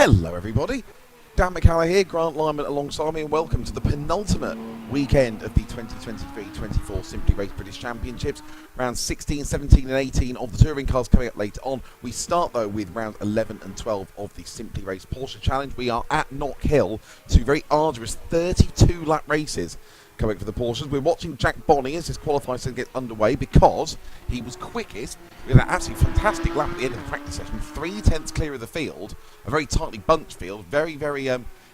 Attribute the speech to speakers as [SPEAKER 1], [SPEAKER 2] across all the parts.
[SPEAKER 1] Hello everybody, Dan McCalla here, Grant Lyman alongside me, and welcome to the penultimate weekend of the 2023-24 Simply Race British Championships. Rounds 16, 17 and 18 of the touring cars coming up later on. We start though with rounds 11 and 12 of the Simply Race Porsche Challenge. We are at Knockhill, two very arduous 32 lap races coming for the Porsches. We're watching Jack Bonney as his qualifying session gets underway because he was quickest with an absolutely fantastic lap at the end of the practice session, 3/10 clear of the field, a very tightly bunched field, very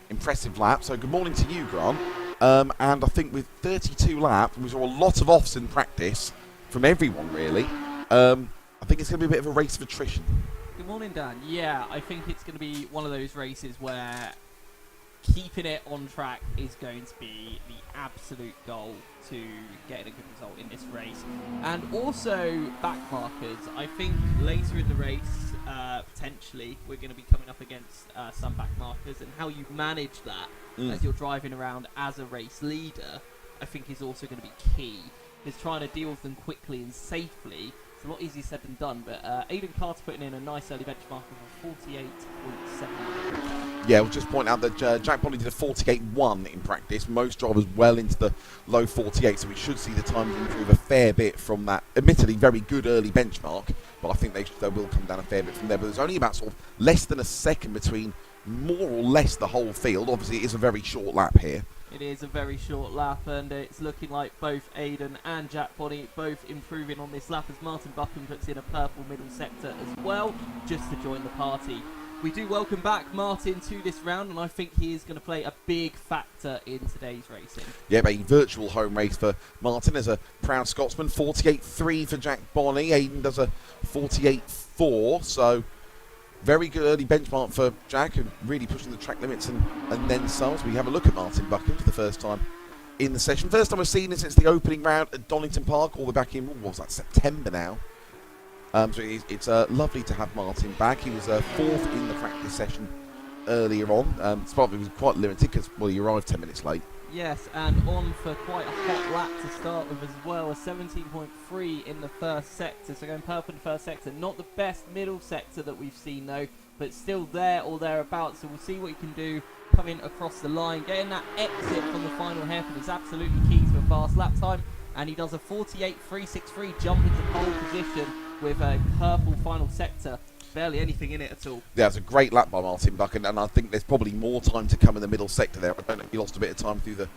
[SPEAKER 1] impressive lap. So good morning to you, Grant. And I think with 32 laps, we saw a lot of offs in practice from everyone really. I think it's going to be a bit of a race of attrition.
[SPEAKER 2] Good morning, Dan. Yeah, I think it's going to be one of those races where keeping it on track is going to be the absolute goal to get a good result in this race. And also back markers. I think later in the race, potentially, we're going to be coming up against some back markers, and how you manage that as you're driving around as a race leader, I think is also going to be key. Is trying to deal with them quickly and safely. It's a lot easier said than done, but Aidan Carter putting in a nice early benchmark of 48.7.
[SPEAKER 1] Yeah, we'll just point out that Jack Bonney did a 48.1 in practice. Most drivers well into the low 48, so we should see the times improve a fair bit from that admittedly very good early benchmark, but I think they will come down a fair bit from there. But there's only about sort of less than a second between more or less the whole field. Obviously, it is a very short lap here.
[SPEAKER 2] It is a very short lap, and it's looking like both Aidan and Jack Bonney both improving on this lap as Martin Buchan puts in a purple middle sector as well, just to join the party. We do welcome back Martin to this round, and I think he is going to play a big factor in today's racing. Yeah,
[SPEAKER 1] a virtual home race for Martin as a proud Scotsman. 48.3 for Jack Bonney. Aidan does a 48.4, so very good early benchmark for Jack, and really pushing the track limits and then some. So we have a look at Martin Buchan for the first time in the session. First time we've seen him since the opening round at Donington Park, all the way back in, what was that, September now. So it's lovely to have Martin back. He was fourth in the practice session earlier on. It was quite limited because, well, he arrived 10 minutes late.
[SPEAKER 2] Yes, and on for quite a hot lap to start with as well. A 17.3 in the first sector, so going purple in the first sector. Not the best middle sector that we've seen though, but still there or thereabouts. So we'll see what he can do coming across the line. Getting that exit from the final hairpin is absolutely key to a fast lap time. And he does a 48.363 jump into pole position with a purple final sector. Barely anything in it at all.
[SPEAKER 1] Yeah, it's a great lap by Martin Buchan, and I think there's probably more time to come in the middle sector there. I don't know if he lost a bit of time through the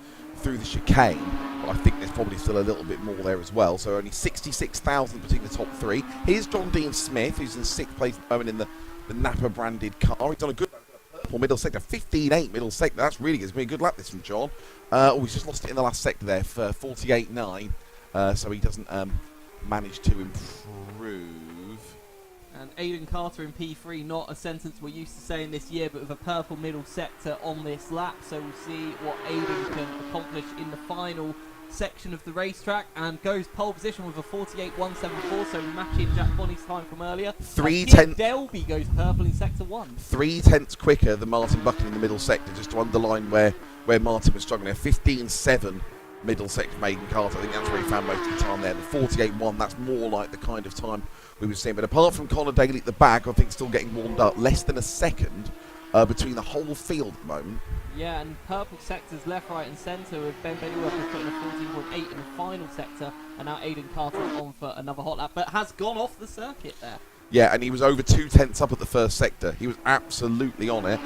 [SPEAKER 1] chicane, but I think there's probably still a little bit more there as well. So only 66,000 between the top three. Here's John Dean Smith, who's in 6th place at the moment in the Napa branded car. He's done a good purple middle sector, 15.8 middle sector. That's really good. It's been a good lap this from John. He's just lost it in the last sector there for 48.9, so he doesn't manage to improve.
[SPEAKER 2] And Aidan Carter in P3, not a sentence we're used to saying this year, but with a purple middle sector on this lap. So we'll see what Aidan can accomplish in the final section of the racetrack, and goes pole position with a 48.174, so matching Jack Bonney's time from earlier.
[SPEAKER 1] 3/10.
[SPEAKER 2] Delby goes purple in sector 1.
[SPEAKER 1] 3/10 quicker than Martin Buchan in the middle sector, just to underline where Martin was struggling there. 15.7 middle sector for Aidan Carter. I think that's where he found most of the time there. The 48.1, that's more like the kind of time we were seeing. But apart from Connor Daly at the back, I think still getting warmed up. Less than a second between the whole field at the moment.
[SPEAKER 2] Yeah, and purple sectors left, right and centre, with Ben Baileyworth putting a 14.8 in the final sector, and now Aidan Carter on for another hot lap, but has gone off the circuit there.
[SPEAKER 1] Yeah, and he was over 2/10 up at the first sector. He was absolutely on it.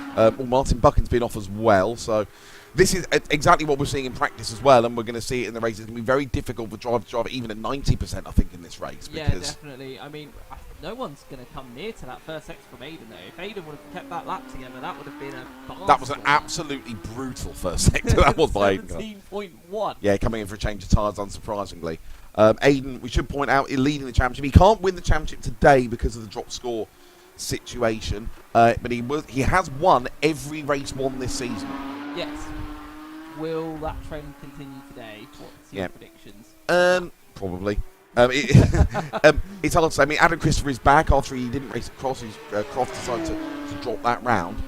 [SPEAKER 1] Martin Buchan's been off as well, so this is exactly what we're seeing in practice as well, and we're going to see it in the race. It's going to be very difficult for driver to drive even at 90%, I think, in this race.
[SPEAKER 2] Yeah, definitely. I mean, no one's going to come near to that first sector from Aidan, though. If Aidan would have kept that lap together, that would have been a bastard.
[SPEAKER 1] That was an absolutely brutal first sector. That was by Aidan.
[SPEAKER 2] 17.1.
[SPEAKER 1] Yeah, coming in for a change of tyres, unsurprisingly. Aidan, we should point out, is leading the championship. He can't win the championship today because of the drop score situation, but he has won every race won this season.
[SPEAKER 2] Yes. Will that trend continue today? What's your predictions?
[SPEAKER 1] Probably. It's hard to say. I mean, Adam Christopher is back after he didn't race at Cross. Croft decided to drop that round.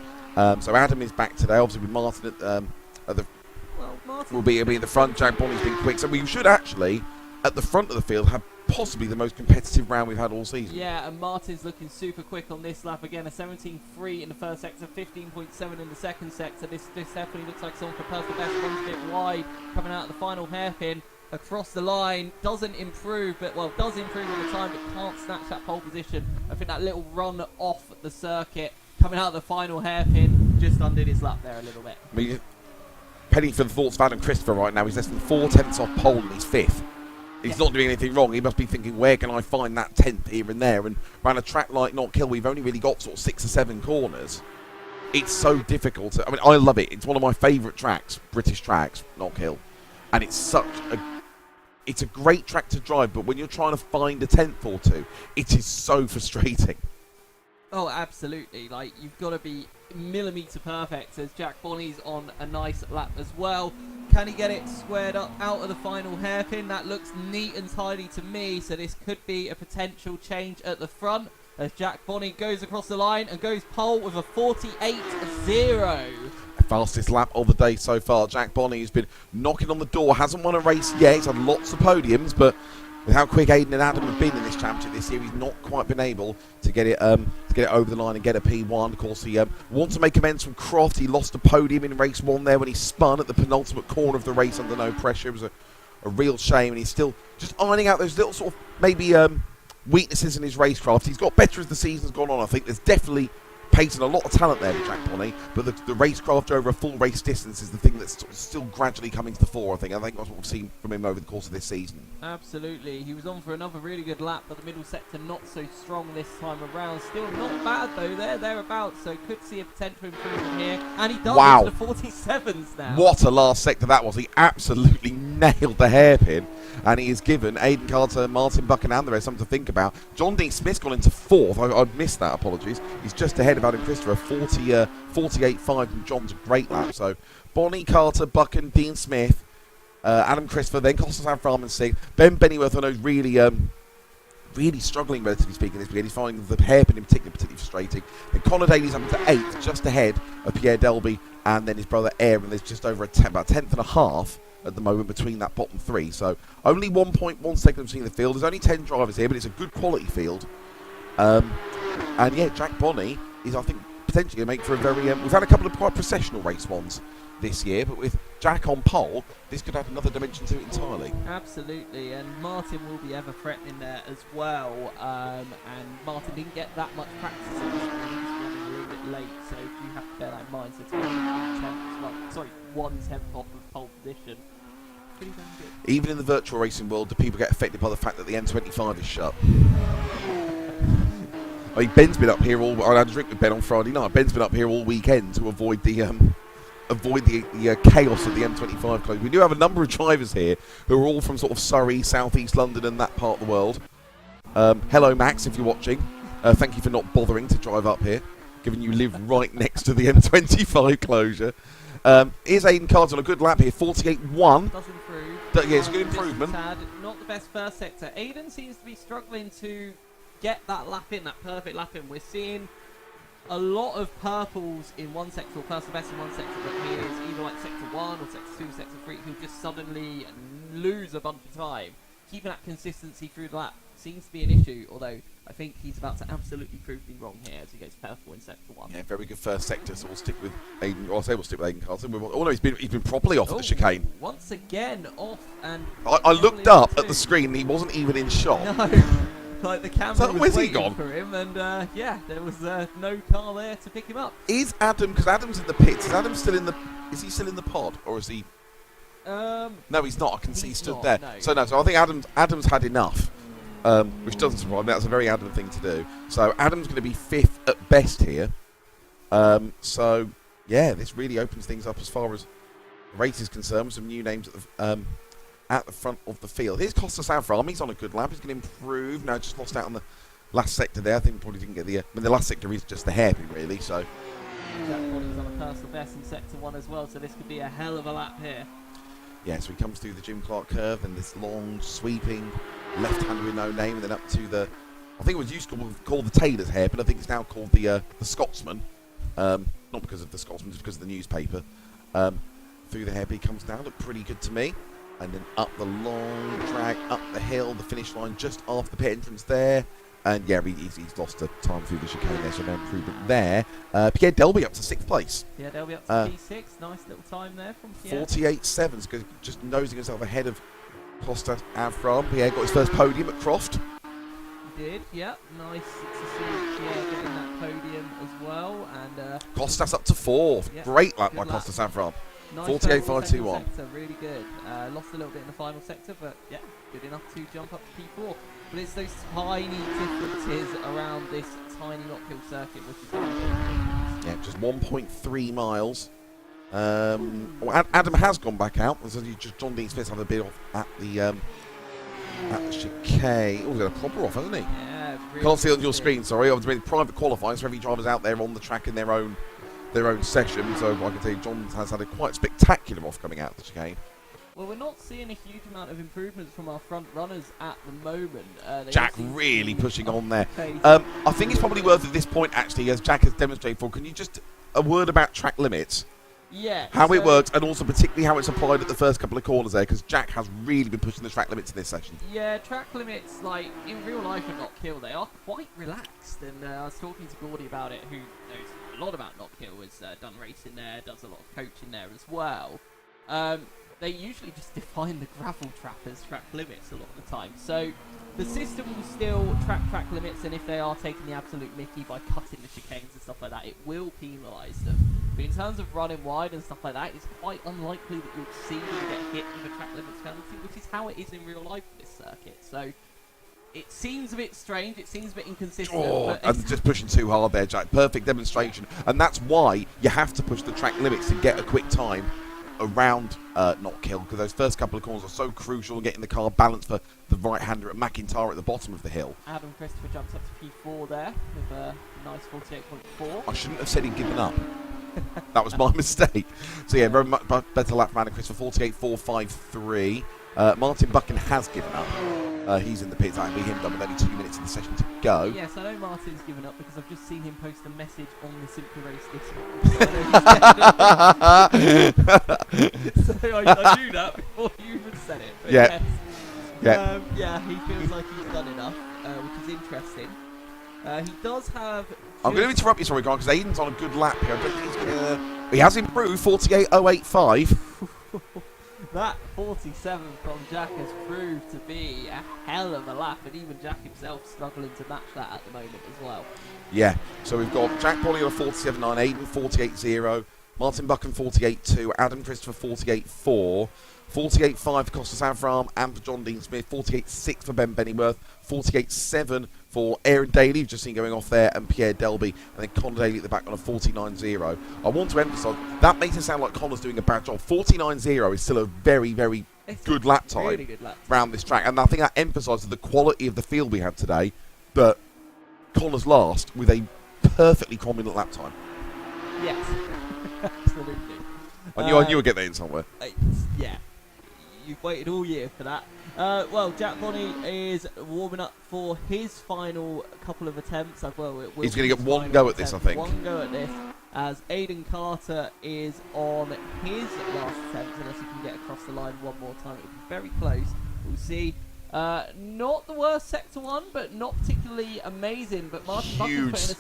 [SPEAKER 1] So Adam is back today. Obviously, with Martin at the
[SPEAKER 2] Martin
[SPEAKER 1] will be in the front. Jack Bonney's been quick. So we should actually, at the front of the field, have possibly the most competitive round we've had all season.
[SPEAKER 2] Yeah, and Martin's looking super quick on this lap again. A 17.3 in the first sector, 15.7 in the second sector. This definitely looks like someone for personal best. Runs a bit wide, coming out of the final hairpin. Across the line, doesn't improve, but does improve all the time, but can't snatch that pole position. I think that little run off the circuit, coming out of the final hairpin, just undid his lap there a little bit.
[SPEAKER 1] I mean, penny for the thoughts of Adam Christopher right now. He's less than 4 tenths off pole and he's 5th. He's not doing anything wrong. He must be thinking, where can I find that 10th here and there? And around a track like Knockhill, we've only really got sort of 6 or 7 corners. It's so difficult. I mean, I love it. It's one of my favourite tracks, British tracks, Knockhill. And it's a great track to drive, but when you're trying to find a 10th or 2, it is so frustrating.
[SPEAKER 2] Oh, absolutely. Like, you've got to be millimetre perfect, as Jack Bonney's on a nice lap as well. Can he get it squared up out of the final hairpin? That looks neat and tidy to me, so this could be a potential change at the front, as Jack Bonney goes across the line and goes pole with a 48.0.
[SPEAKER 1] Fastest lap of the day so far. Jack Bonney has been knocking on the door, hasn't won a race yet. He's had lots of podiums, but with how quick Aiden and Adam have been in this championship this year, he's not quite been able to get it over the line and get a P1. Of course, he wants to make amends from Croft. He lost a podium in race 1 there when he spun at the penultimate corner of the race under no pressure. It was a real shame, and he's still just ironing out those little sort of maybe weaknesses in his racecraft. He's got better as the season's gone on. I think there's definitely pace and a lot of talent there with Jack Bonney, but the racecraft over a full race distance is the thing that's sort of still gradually coming to the fore. I think that's what we've seen from him over the course of this season.
[SPEAKER 2] Absolutely. He was on for another really good lap, but the middle sector not so strong this time around. Still not bad though, thereabouts, so could see a potential improvement here. And he does into the 47s now.
[SPEAKER 1] What a last sector that was. He absolutely nailed the hairpin, and he has given Aiden Carter, Martin Buchan and the rest something to think about. John Dean Smith's gone into 4th. I've missed that, apologies. He's just ahead of Adam Christopher, 48.5, and John's a great lap. So Bonney, Carter, Buchan, Dean Smith, Adam Christopher, then Costas Avram in 6th. Ben Bennyworth, I know, is really struggling, relatively speaking, this weekend. He's finding the hairpin in particularly frustrating. Then Connor Daly's up into 8th, just ahead of Pierre Delby, and then his brother Aaron. There's just over about a tenth and a half at the moment between that bottom 3. So only 1.1 seconds between the field. There's only 10 drivers here, but it's a good quality field. And yeah, Jack Bonney is, I think, potentially going to make for a very... we've had a couple of quite processional race ones this year, but with Jack on pole, this could add another dimension to it entirely.
[SPEAKER 2] Absolutely, and Martin will be ever threatening there as well. And Martin didn't get that much practice in this one. He was running a little bit late, so you have to bear that in mind. So 1/10 off of pole position. Pretty damn good.
[SPEAKER 1] Even in the virtual racing world, do people get affected by the fact that the M25 is shut? I mean, Ben's been up here I had a drink with Ben on Friday night. Ben's been up here all weekend to avoid the chaos of the M25 closure. We do have a number of drivers here who are all from sort of Surrey, South East London, and that part of the world. Hello, Max, if you're watching. Thank you for not bothering to drive up here, given you live right next to the M25 closure. Here's Aiden Carter on a good lap here, 48.1.
[SPEAKER 2] Does improve.
[SPEAKER 1] Yeah, it's a good improvement.
[SPEAKER 2] Not the best first sector. Aiden seems to be struggling to get that lap in, that perfect lap in. We're seeing a lot of purples in one sector, or personal best in one sector, but he is either like sector 1 or sector 2, sector 3. He'll just suddenly lose a bunch of time. Keeping that consistency through the lap seems to be an issue, although I think he's about to absolutely prove me wrong here as he goes purple in sector 1.
[SPEAKER 1] Yeah, very good first sector, so we'll stick with Aiden. I'll say we'll stick with Aiden Carter. Oh no, he's been properly off at the chicane.
[SPEAKER 2] Once again off, and
[SPEAKER 1] I looked up at the screen and he wasn't even in shot.
[SPEAKER 2] No. Like the camera was waiting for him, and yeah, there was no car there to pick him up.
[SPEAKER 1] Is Adam, because Adam's in the pits, is he still in the pod, or is he? No, he's not. I can see he stood there. No. So I think Adam's had enough, which doesn't surprise me. That's a very Adam thing to do. So Adam's going to be 5th at best here. So yeah, this really opens things up as far as the race is concerned, with some new names at the front of the field. Here's Costas Avram. He's on a good lap. He's going to improve. No, just lost out on the last sector there. I think probably didn't get the last sector is just the hairpin, really. So
[SPEAKER 2] Jack Bonney's on a personal best in sector 1 as well, so this could be a hell of a lap here.
[SPEAKER 1] Yeah, so he comes through the Jim Clark curve and this long, sweeping left-hander with no name, and then up to the, I think it was used to call the Taylor's hairpin. I think it's now called the Scotsman. Not because of the Scotsman, just because of the newspaper. Through the hairpin he comes down. Looked pretty good to me. and then up the long drag, up the hill, the finish line just after the pit entrance there. And yeah, he's lost a time through the chicane there, so no improvement there. Pierre Delby up to 6th place.
[SPEAKER 2] Yeah, Delby up to P6. Nice little time there from Pierre.
[SPEAKER 1] 48.7, just nosing himself ahead of Costas Avram. Pierre got his first podium at Croft.
[SPEAKER 2] He did, yeah. Nice to see Pierre getting that podium as well. And
[SPEAKER 1] Costas up to 4th.
[SPEAKER 2] Yeah,
[SPEAKER 1] great lap by
[SPEAKER 2] lap.
[SPEAKER 1] Costas Avram.
[SPEAKER 2] Nice
[SPEAKER 1] 48.521.
[SPEAKER 2] Really good. Lost a little bit in the final sector, but yeah, good enough to jump up to P4. But it's those tiny differences around this tiny Knockhill circuit, which is
[SPEAKER 1] yeah, just 1.3 miles. Well, Adam has gone back out. So just John Dean Smith's had a bit off at the chicane. Oh, he's got a proper off, hasn't he?
[SPEAKER 2] Yeah, really
[SPEAKER 1] can't see it on your screen. Sorry, I've been private qualifying, so every driver's out there on the track in their own session. So I can tell you, John has had a quite spectacular off coming out of the chicane.
[SPEAKER 2] Well, we're not seeing a huge amount of improvements from our front runners at the moment.
[SPEAKER 1] Jack really pushing on there. I think it's probably worth at this point, actually, as Jack has demonstrated for. Can you just a word about track limits?
[SPEAKER 2] Yeah.
[SPEAKER 1] How it works, and also particularly how it's applied at the first couple of corners there, because Jack has really been pushing the track limits in this session.
[SPEAKER 2] Yeah, track limits, like in real life and Knockhill, they are quite relaxed. And I was talking to Gordy about it, who knows a lot about Knockhill, has done racing there, does a lot of coaching there as well. They usually just define the gravel trap as track limits a lot of the time. So the system will still track limits, and if they are taking the absolute mickey by cutting the chicanes and stuff like that, it will penalise them. But in terms of running wide and stuff like that, it's quite unlikely that you'll see them get hit with a track limits penalty, which is how it is in real life for this circuit. So it seems a bit strange, it seems a bit inconsistent.
[SPEAKER 1] Oh, and just pushing too hard there, Jack. Perfect demonstration. And that's why you have to push the track limits to get a quick time around Knockhill, because those first couple of corners are so crucial in getting the car balanced for the right-hander at McIntyre at the bottom of the hill.
[SPEAKER 2] Adam Christopher jumps up to P4 there with a nice 48.4.
[SPEAKER 1] I shouldn't have said he'd given up. That was my mistake. So yeah, very much better lap from Adam Christopher, 48.453. Martin Buchan has given up. He's in the pits. That'll be him done with only 2 minutes in the session to go.
[SPEAKER 2] Yes, I know Martin's given up because I've just seen him post a message on the Simply Race Discord. So I knew that before you even said it. But
[SPEAKER 1] yeah.
[SPEAKER 2] Yes. Yeah, he feels like he's done enough, which is interesting. He does have...
[SPEAKER 1] I'm going to interrupt you, sorry, Grant, because Aiden's on a good lap here. I don't think he's going to... He has improved, 48.085.
[SPEAKER 2] That 47 from Jack has proved to be a hell of a lap, and even Jack himself struggling to match that at the moment as well.
[SPEAKER 1] Yeah, so we've got Jack Polly on 47.9, Aiden 48.0, Martin Buchan 48.2, Adam Christopher 48.4, 48.5 for Costas Avram and for John Dean Smith, 48.6 for Ben Bennyworth, 48.7 for Aaron Daly, who've just seen going off there, and Pierre Delby, and then Connor Daly at the back on a 49.0. I want to emphasise, that makes it sound like Connor's doing a bad job. 49.0 is still a very, very good lap time
[SPEAKER 2] really good lap
[SPEAKER 1] around this track, and I think that emphasises the quality of the field we had today, that Connor's last with a perfectly prominent lap time.
[SPEAKER 2] Yes, absolutely.
[SPEAKER 1] I knew I'd get that in somewhere.
[SPEAKER 2] Yeah, you've waited all year for that. Well, Jack Bonney is warming up for his final couple of attempts. He's going to get one go at this, I think. One go at this, as Aidan Carter is on his last attempt, unless he can get across the line one more time. It will be very close. We'll see. Not the worst sector one, but not particularly amazing. But Martin Buchan put in a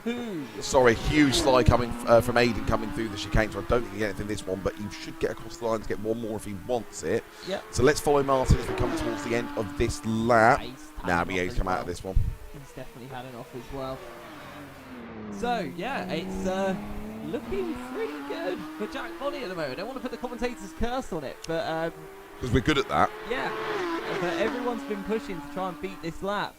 [SPEAKER 2] 17.2.
[SPEAKER 1] Sorry, huge slide coming from Aiden coming through the chicane. So I don't think he get anything in this one, but he should get across the line to get one more if he wants it.
[SPEAKER 2] Yep.
[SPEAKER 1] So let's follow Martin as we come towards the end of this lap. He's come out of this one.
[SPEAKER 2] He's definitely had enough as well. So yeah, it's looking pretty good for Jack Bonney at the moment. I don't want to put the commentator's curse on it, but
[SPEAKER 1] because we're good at that.
[SPEAKER 2] Yeah, but everyone's been pushing to try and beat this lap,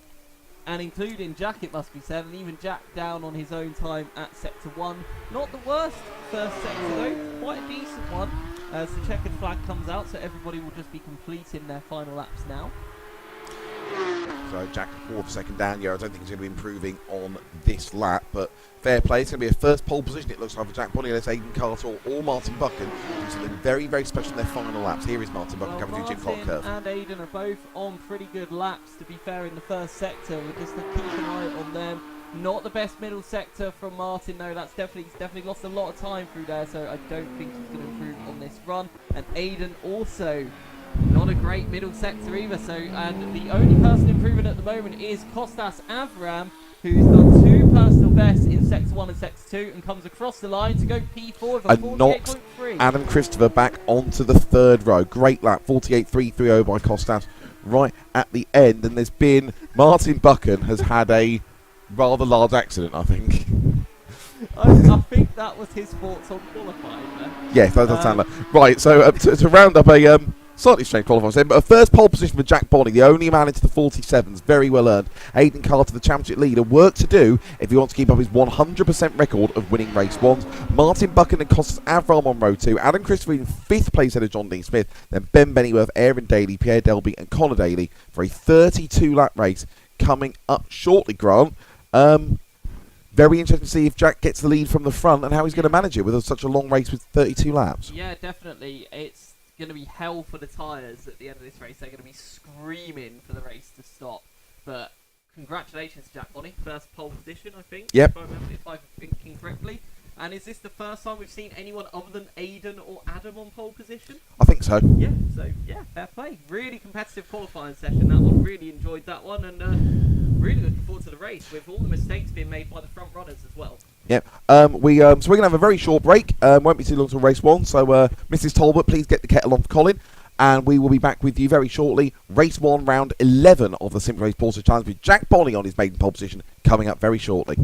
[SPEAKER 2] and including Jack, it must be said, and even Jack down on his own time at sector 1. Not the worst first sector though, quite a decent one, as the checkered flag comes out, so everybody will just be completing their final laps now.
[SPEAKER 1] So Jack for second down. Yeah, I don't think he's going to be improving on this lap, but fair play. It's going to be a first pole position, it looks like, for Jack Bonney, unless Aidan Carter or Martin Buchan do something very, very special in their final laps. Here is Martin Buchan coming through Jim Clark curve.
[SPEAKER 2] And Aidan are both on pretty good laps, to be fair, in the first sector. We'll just keep an eye on them. Not the best middle sector from Martin, though. He's definitely lost a lot of time through there, so I don't think he's going to improve on this run. And Aiden also not a great middle sector either. So, and the only person improving at the moment is Kostas Avram, who's done 2 personal bests in Sector 1 and Sector 2 and comes across the line to go P4 with a
[SPEAKER 1] And knocked
[SPEAKER 2] 48.3.
[SPEAKER 1] Adam Christopher back onto the 3rd row. Great lap, 48.330 by Kostas right at the end. And there's been, Martin Buchan has had a rather large accident, I think.
[SPEAKER 2] I think that was his thoughts on qualifying there.
[SPEAKER 1] Yes, that does sound like. Right, so to round up a slightly strange qualifying, but a first pole position for Jack Bonney, the only man into the 47s, very well earned. Aidan Carter, the championship leader, work to do if he wants to keep up his 100% record of winning race 1s. Martin Buchan and Kostas Avram on row 2. Adam Christopher in 5th place ahead of John Dean Smith. Then Ben Bennyworth, Aaron Daly, Pierre Delby and Connor Daly for a 32-lap race coming up shortly, Grant. Very interesting to see if Jack gets the lead from the front and how he's going to manage it with such a long race with 32 laps.
[SPEAKER 2] Yeah, definitely. It's going to be hell for the tyres at the end of this race. They're going to be screaming for the race to stop. But congratulations to Jack Bonney. First pole position, I think.
[SPEAKER 1] Yep.
[SPEAKER 2] If I'm thinking correctly. And is this the first time we've seen anyone other than Aiden or Adam on pole position?
[SPEAKER 1] I think so.
[SPEAKER 2] Yeah, fair play. Really competitive qualifying session, that one. Really enjoyed that one, and really looking forward to the race, with all the mistakes being made by the front runners as well.
[SPEAKER 1] Yep. So we're going to have a very short break. Won't be too long till race 1. So, Mrs. Talbot, please get the kettle on for Colin. And we will be back with you very shortly. Race 1, round 11 of the Simple Race Porsche Challenge with Jack Bonney on his maiden pole position coming up very shortly.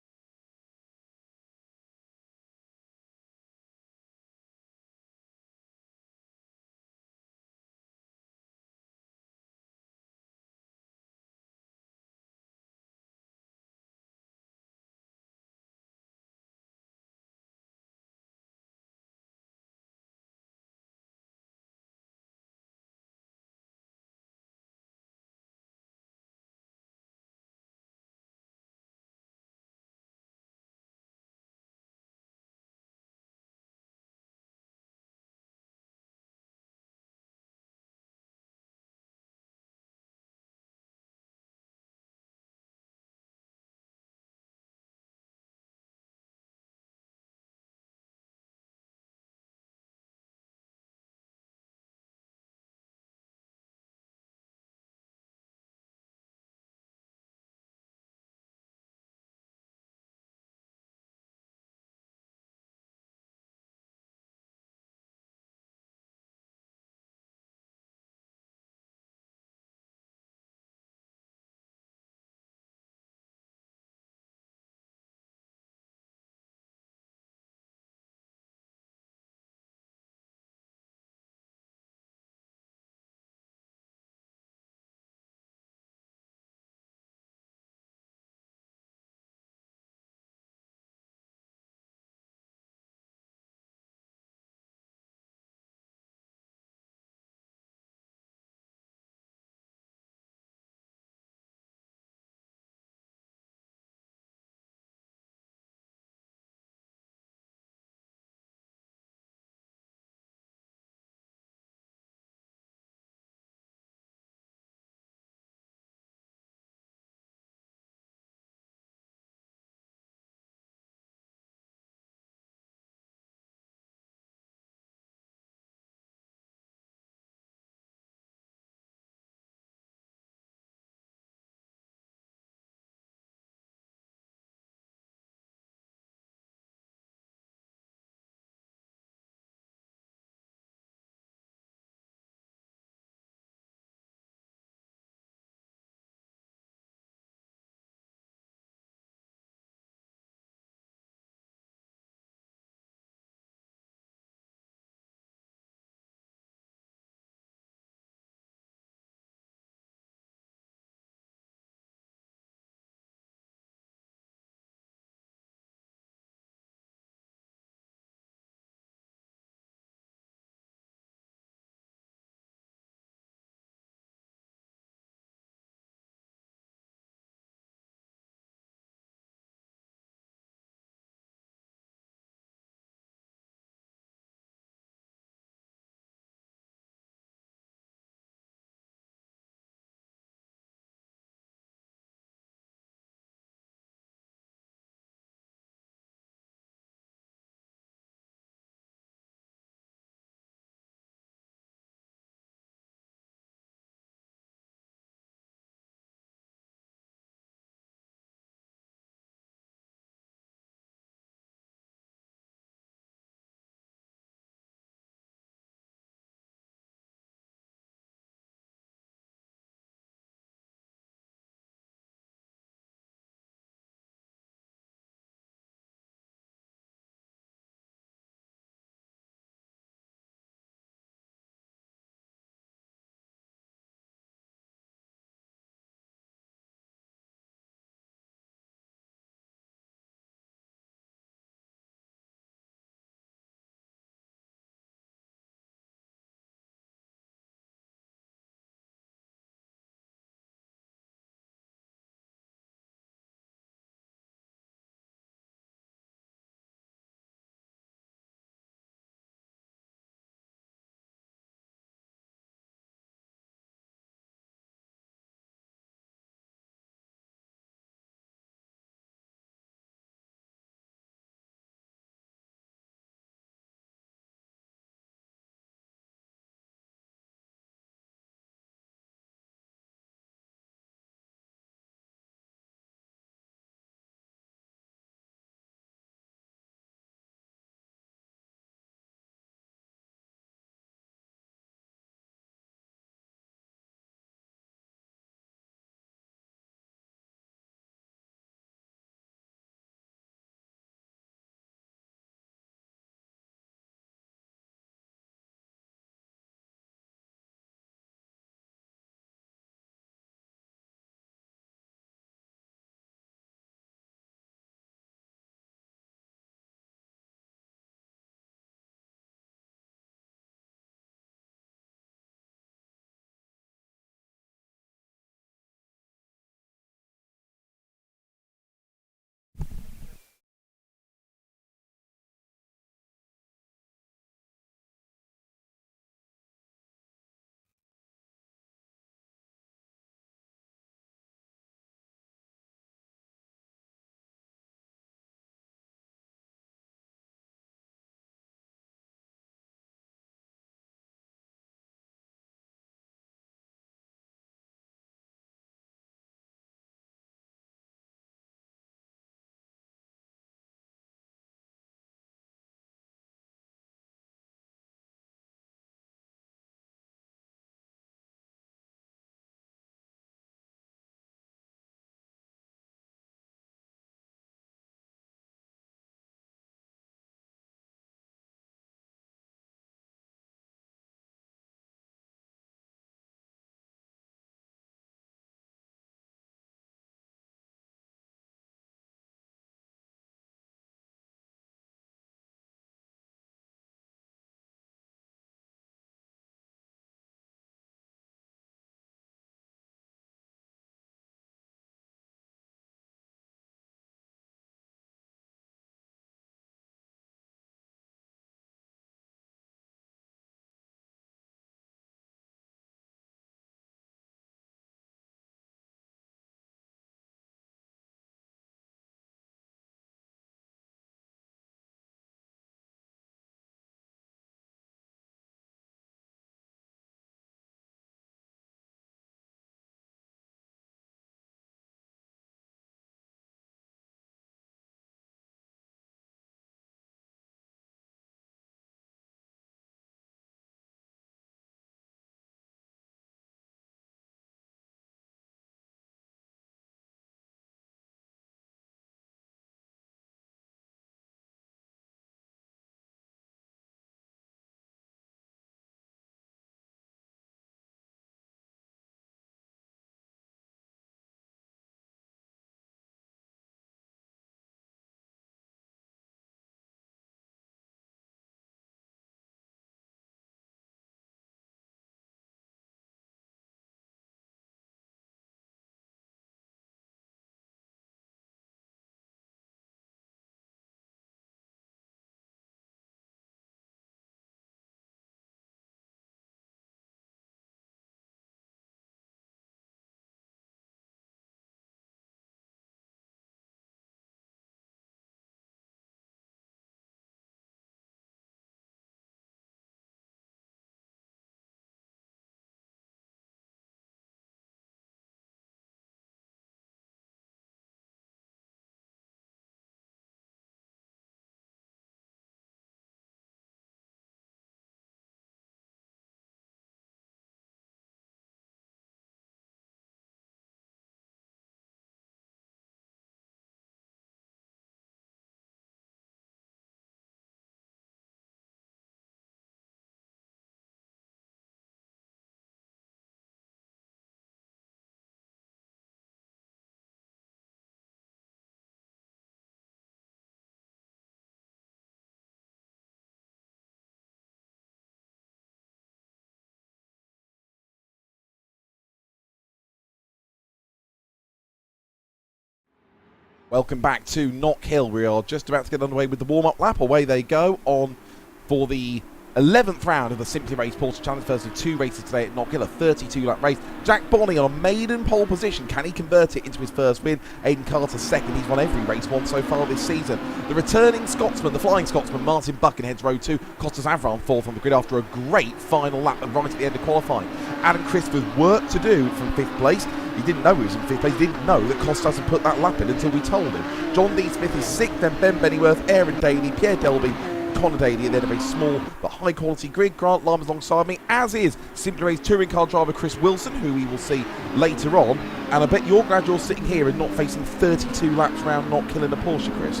[SPEAKER 1] Welcome back to Knockhill. We are just about to get underway with the warm-up lap. Away they go on for the 11th round of the Simply Race Porsche Challenge. First of 2 races today at Knockhill, a 32-lap race. Jack Bonney on a maiden pole position. Can he convert it into his first win? Aidan Carter second. He's won every race won so far this season. The returning Scotsman, the flying Scotsman, Martin Buchan heads row 2. Costas Avram fourth on the grid after a great final lap and right at the end of qualifying. Adam Christopher's work to do from 5th place. He didn't know he was in 5th place. He didn't know that Costas had put that lap in until we told him. John D. Smith is 6th, then Ben Bennyworth, Aaron Daly, Pierre Delby, Connor Daly, and then a very small but high quality grid. Grant Lamas alongside me, as is Simply Race touring car driver Chris Wilson, who we will see later on. And I bet you're glad you're sitting here and not facing 32 laps round Knockhill in a Porsche, Chris.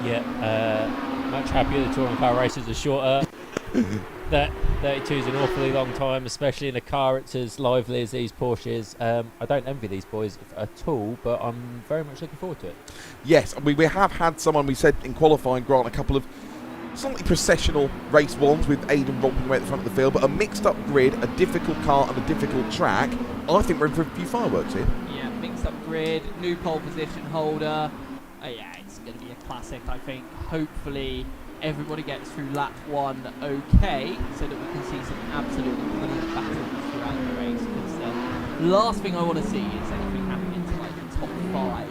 [SPEAKER 3] Yeah, much happier the touring car races are shorter. That 32 is an awfully long time, especially in a car it's as lively as these Porsches. I don't envy these boys at all, but I'm very much looking forward to it.
[SPEAKER 1] Yes, we have had someone, we said in qualifying, Grant, a couple of slightly processional race ones with Aidan romping away at the front of the field, but a mixed up grid, a difficult car and a difficult track. I think we're in for a few fireworks here.
[SPEAKER 2] Yeah, mixed up grid, new pole position holder. Yeah, it's going to be a classic, I think. Hopefully everybody gets through lap 1 okay, so that we can see some absolutely brilliant battles throughout the race, because the last thing I want to see is anything happening to like the top 5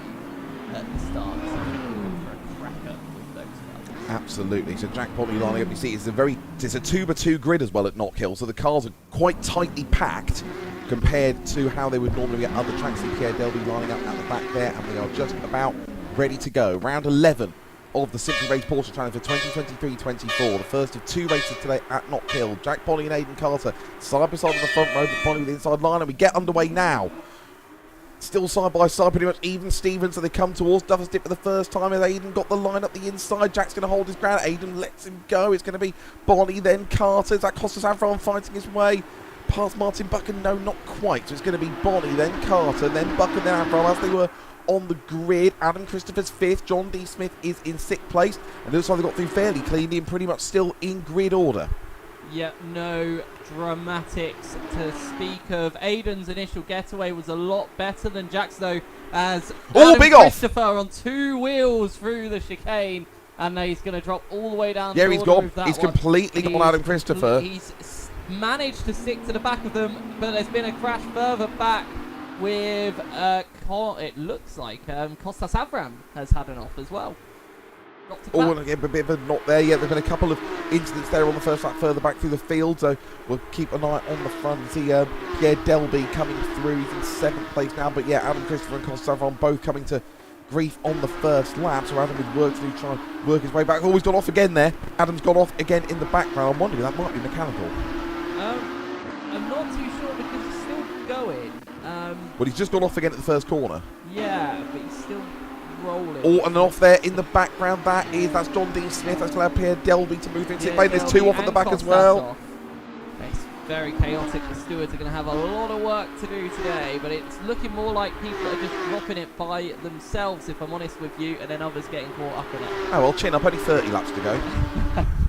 [SPEAKER 2] at the start, so I think we're in for a cracker with those guys.
[SPEAKER 1] Absolutely. So Jack Bonney lining up, you see it's a 2x2 grid as well at Knockhill, so the cars are quite tightly packed compared to how they would normally be at other tracks. See Pierre Delby lining up at the back there, and we are just about ready to go. Round 11 of the Simply Race Porsche Challenge for 2023-24. The first of 2 races today at Knockhill. Jack Bonney and Aidan Carter side by side on the front row, but Bonney with the inside line, and we get underway now. Still side by side, pretty much even Stevens, so they come towards Duffers Dip for the first time as Aidan got the line up the inside. Jack's going to hold his ground. Aidan lets him go. It's going to be Bonney, then Carter. Is that Costas Avram fighting his way past Martin Buchan? No, not quite. So it's going to be Bonney, then Carter, then Buchan, then Avram, as they were on the grid. Adam Christopher's 5th. John D. Smith is in 6th place. And it looks like they got through fairly cleanly and pretty much still in grid order.
[SPEAKER 2] Yeah, no dramatics to speak of. Aidan's initial getaway was a lot better than Jack's, though, as Adam
[SPEAKER 1] big off!
[SPEAKER 2] Christopher on 2 wheels through the chicane, and he's going to drop all the way down.
[SPEAKER 1] Yeah,
[SPEAKER 2] he's
[SPEAKER 1] completely gone Adam Christopher.
[SPEAKER 2] He's managed to stick to the back of them, but there's been a crash further back with it looks like Costas Avram has had an off as well.
[SPEAKER 1] And again, a bit of a not there yet. There's been a couple of incidents there on the first lap further back through the field, so we'll keep an eye on the front. See Pierre Delby coming through. He's in 7th place now, but yeah, Adam Christopher and Costas Avram both coming to grief on the first lap, so Adam with work to do, try and work his way back. Oh, he's gone off again there. Adam's gone off again in the background. I'm wondering if that might be mechanical.
[SPEAKER 2] I'm not too sure because he's still going.
[SPEAKER 1] Well, he's just gone off again at the first corner.
[SPEAKER 2] Yeah, but he's still rolling.
[SPEAKER 1] Oh, and off there in the background, that's John D. Smith. That's allowed Pierre Delby to move into it. There's 2 off at the back as well.
[SPEAKER 2] It's very chaotic. The stewards are going to have a lot of work to do today, but it's looking more like people are just dropping it by themselves, if I'm honest with you, and then others getting caught up in it.
[SPEAKER 1] Oh, well, chin up. Only 30 laps to go.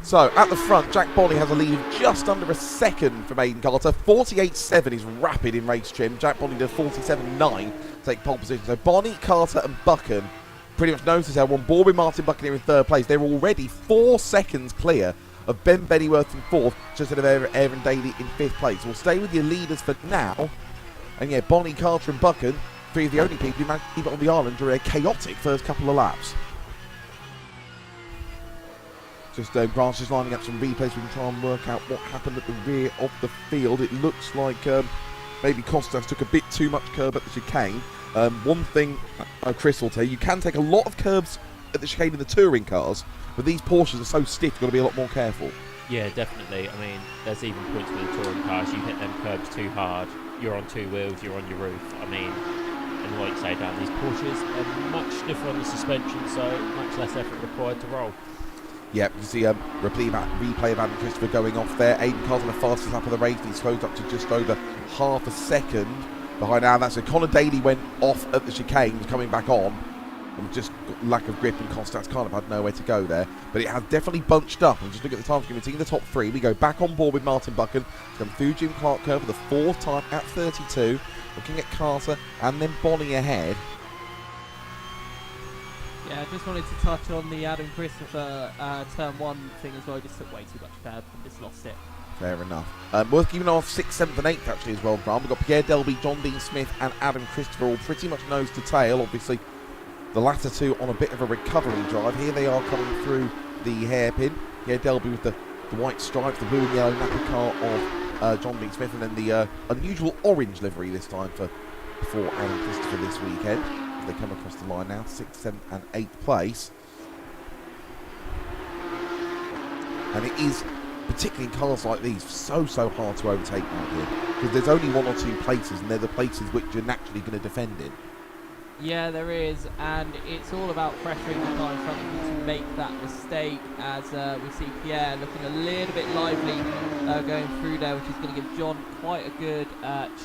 [SPEAKER 1] So, at the front, Jack Bonney has a lead of just under a second from Aidan Carter. 48.7 is rapid in race trim. Jack Bonney did 47.9 to take pole position. So, Bonney, Carter and Buchan pretty much notice how on board with Martin Buchan here in 3rd place. They're already 4 seconds clear of Ben Bennyworth in 4th, just ahead of Aaron Daly in 5th place. We'll stay with your leaders for now. And yeah, Bonney, Carter and Buchan, 3 of the only people who managed to keep it on the island during a chaotic first couple of laps. Just Grant's just lining up some replays. We can try and work out what happened at the rear of the field. It looks like maybe Costas took a bit too much curb at the chicane. One thing Chris will tell you, you can take a lot of curbs at the chicane in the touring cars, but these Porsches are so stiff, you've got to be a lot more careful.
[SPEAKER 3] Yeah, definitely. I mean, there's even points with the touring cars. You hit them curbs too hard, you're on 2 wheels, you're on your roof. I mean, and like you say, Dan, these Porsches are much stiffer on the suspension, so much less effort required to roll.
[SPEAKER 1] Yeah, you see a replay of Adam Christopher going off there. Aidan Carter on the fastest lap of the race. He's closed up to just over half a second behind now. That's it. Connor Daly went off at the chicane, was coming back on. And just got lack of grip, and Costas kind of had nowhere to go there. But it has definitely bunched up. And just look at the time community in the top 3. We go back on board with Martin Buchan. Come through Jim Clark curve for the 4th time at 32. Looking at Carter and then Bonney ahead.
[SPEAKER 2] Yeah, I just wanted to touch on the Adam Christopher turn 1 thing as well. Just took way too much curb and just lost it.
[SPEAKER 1] Fair enough. Worth keeping off 6th, 7th and 8th actually as well, Grant. We've got Pierre Delby, John Dean Smith and Adam Christopher all pretty much nose to tail. Obviously, the latter two on a bit of a recovery drive. Here they are coming through the hairpin. Pierre Delby with the white stripes, the blue and yellow napper car of John Dean Smith, and then the unusual orange livery this time for Adam Christopher this weekend. They come across the line now, 6th, 7th and 8th place. And it is, particularly in cars like these, so hard to overtake out here. Because there's only 1 or 2 places, and they're the places which you're naturally going to defend in.
[SPEAKER 2] Yeah, there is, and it's all about pressuring the car in front of you to make that mistake, as we see Pierre looking a little bit lively going through there, which is going to give John quite a good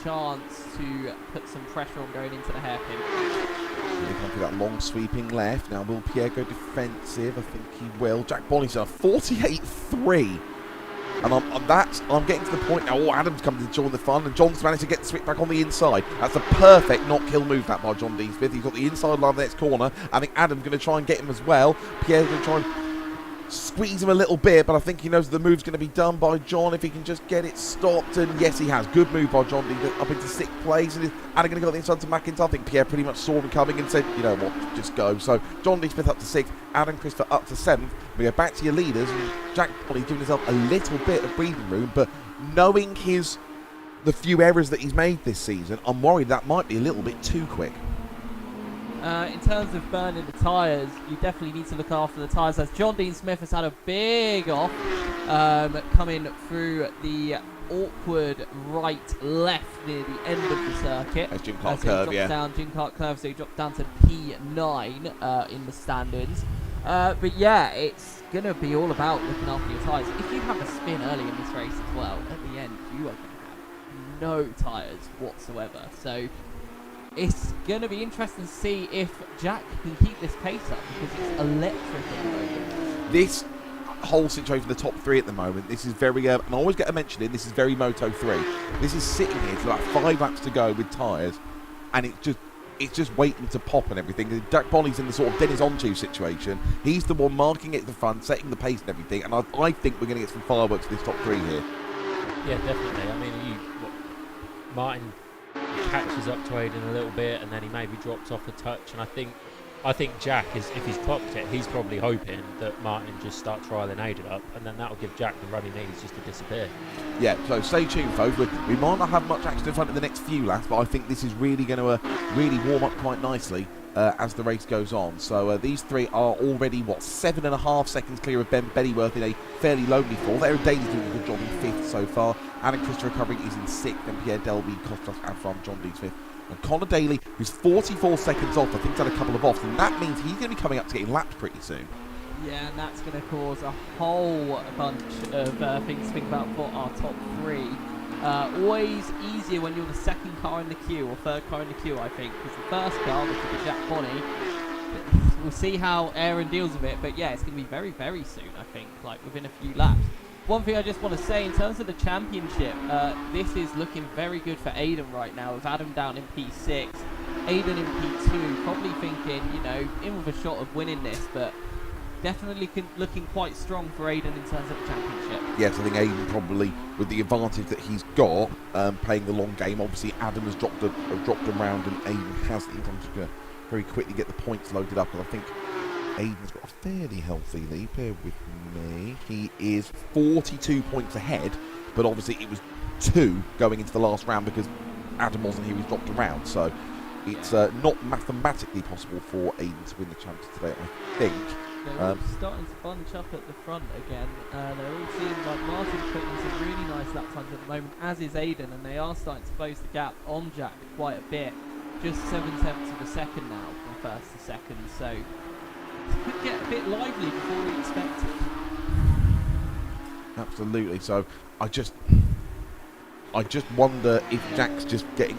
[SPEAKER 2] chance to put some pressure on going into the hairpin.
[SPEAKER 1] They come through that long sweeping left. Now, will Pierre go defensive? I think he will. Jack Bonney's done a 48.3. And I'm getting to the point now. Oh, Adam's coming to join the fun, and John's managed to get the switch back on the inside. That's a perfect Knockhill move that by John Dean Smith. He's got the inside line of the next corner. I think Adam's going to try and get him as well. Pierre's going to try and squeeze him a little bit, but I think he knows the move's going to be done by John if he can just get it stopped. And yes, he has. Good move by John Dean up into 6th place. And is Adam going to go on the inside to McIntyre? I think Pierre pretty much saw him coming and said, you know what, just go. So John Dean Smith up to 6th, Adam Christopher up to 7th. We go back to your leaders, and Jack Bonney's giving himself a little bit of breathing room, but knowing the few errors that he's made this season, I'm worried that might be a little bit too quick.
[SPEAKER 2] In terms of burning the tyres, you definitely need to look after the tyres, as John Dean Smith has had a big off coming through the awkward right-left near the end of the circuit.
[SPEAKER 1] As Jim Clark curve, yeah.
[SPEAKER 2] Down, Jim Clark curve, so he dropped down to P9 in the standings. But yeah, it's going to be all about looking after your tyres. If you have a spin early in this race as well, at the end, you are going to have no tyres whatsoever. So it's going to be interesting to see if Jack can keep this pace up, because it's electric at the moment.
[SPEAKER 1] This whole situation, the top 3 at the moment, this is very, and I always get a mention in, this is very Moto 3. This is sitting here for like 5 laps to go with tyres, and it's just waiting to pop and everything. Jack Bonney's in the sort of Dennis Onto situation. He's the one marking it at the front, setting the pace and everything, and I think we're going to get some fireworks in this top 3 here. Yeah,
[SPEAKER 3] definitely. I mean, Martin catches up to Aiden a little bit, and then he maybe drops off a touch, and I think Jack is, if he's clocked it, he's probably hoping that Martin just starts trialling Aiden up, and then that'll give Jack the run he needs just to disappear.
[SPEAKER 1] Yeah, so stay tuned, folks. We might not have much action in front of the next few laps, but I think this is really going to really warm up quite nicely as the race goes on. So these 3 are already, 7.5 seconds clear of Ben Bennyworth in a fairly lonely fall. Eric Daly's doing a good job in 5th so far. Adam Christopher recovering is in 6th, and Pierre Delby, Kostas Avram, John Dean Smith. And Connor Daly, who's 44 seconds off, I think he's had a couple of offs, and that means he's going to be coming up to getting lapped pretty soon.
[SPEAKER 2] Yeah, and that's going to cause a whole bunch of things to think about for our top 3. Always easier when you're the 2nd car in the queue, or 3rd car in the queue, I think, because the 1st car, which is Jack Bonney, we'll see how Aaron deals with it, but yeah, it's going to be very, very soon, I think, like within a few laps. One thing I just want to say, in terms of the championship, this is looking very good for Aiden right now, with Adam down in P6, Aiden in P2, probably thinking, you know, in with a shot of winning this, but definitely looking quite strong for Aiden in terms of the championship.
[SPEAKER 1] Yes, I think Aiden probably, with the advantage that he's got, playing the long game. Obviously, Adam has dropped a round and Aiden hasn't. I'm just going to very quickly get the points loaded up, and I think Aiden's got a fairly healthy lead. Bear with me. He is 42 points ahead, but obviously it was 2 going into the last round because Adam wasn't here. He was dropped around, so it's not mathematically possible for Aiden to win the championship today, I think.
[SPEAKER 2] They're all starting to bunch up at the front again. They're all seeing like Martin putting some really nice lap times at the moment, as is Aiden, and they are starting to close the gap on Jack quite a bit. Just 7/7 of a second now from 1st to 2nd, so it could get a bit lively before we expected.
[SPEAKER 1] Absolutely. So I just wonder if Jack's just getting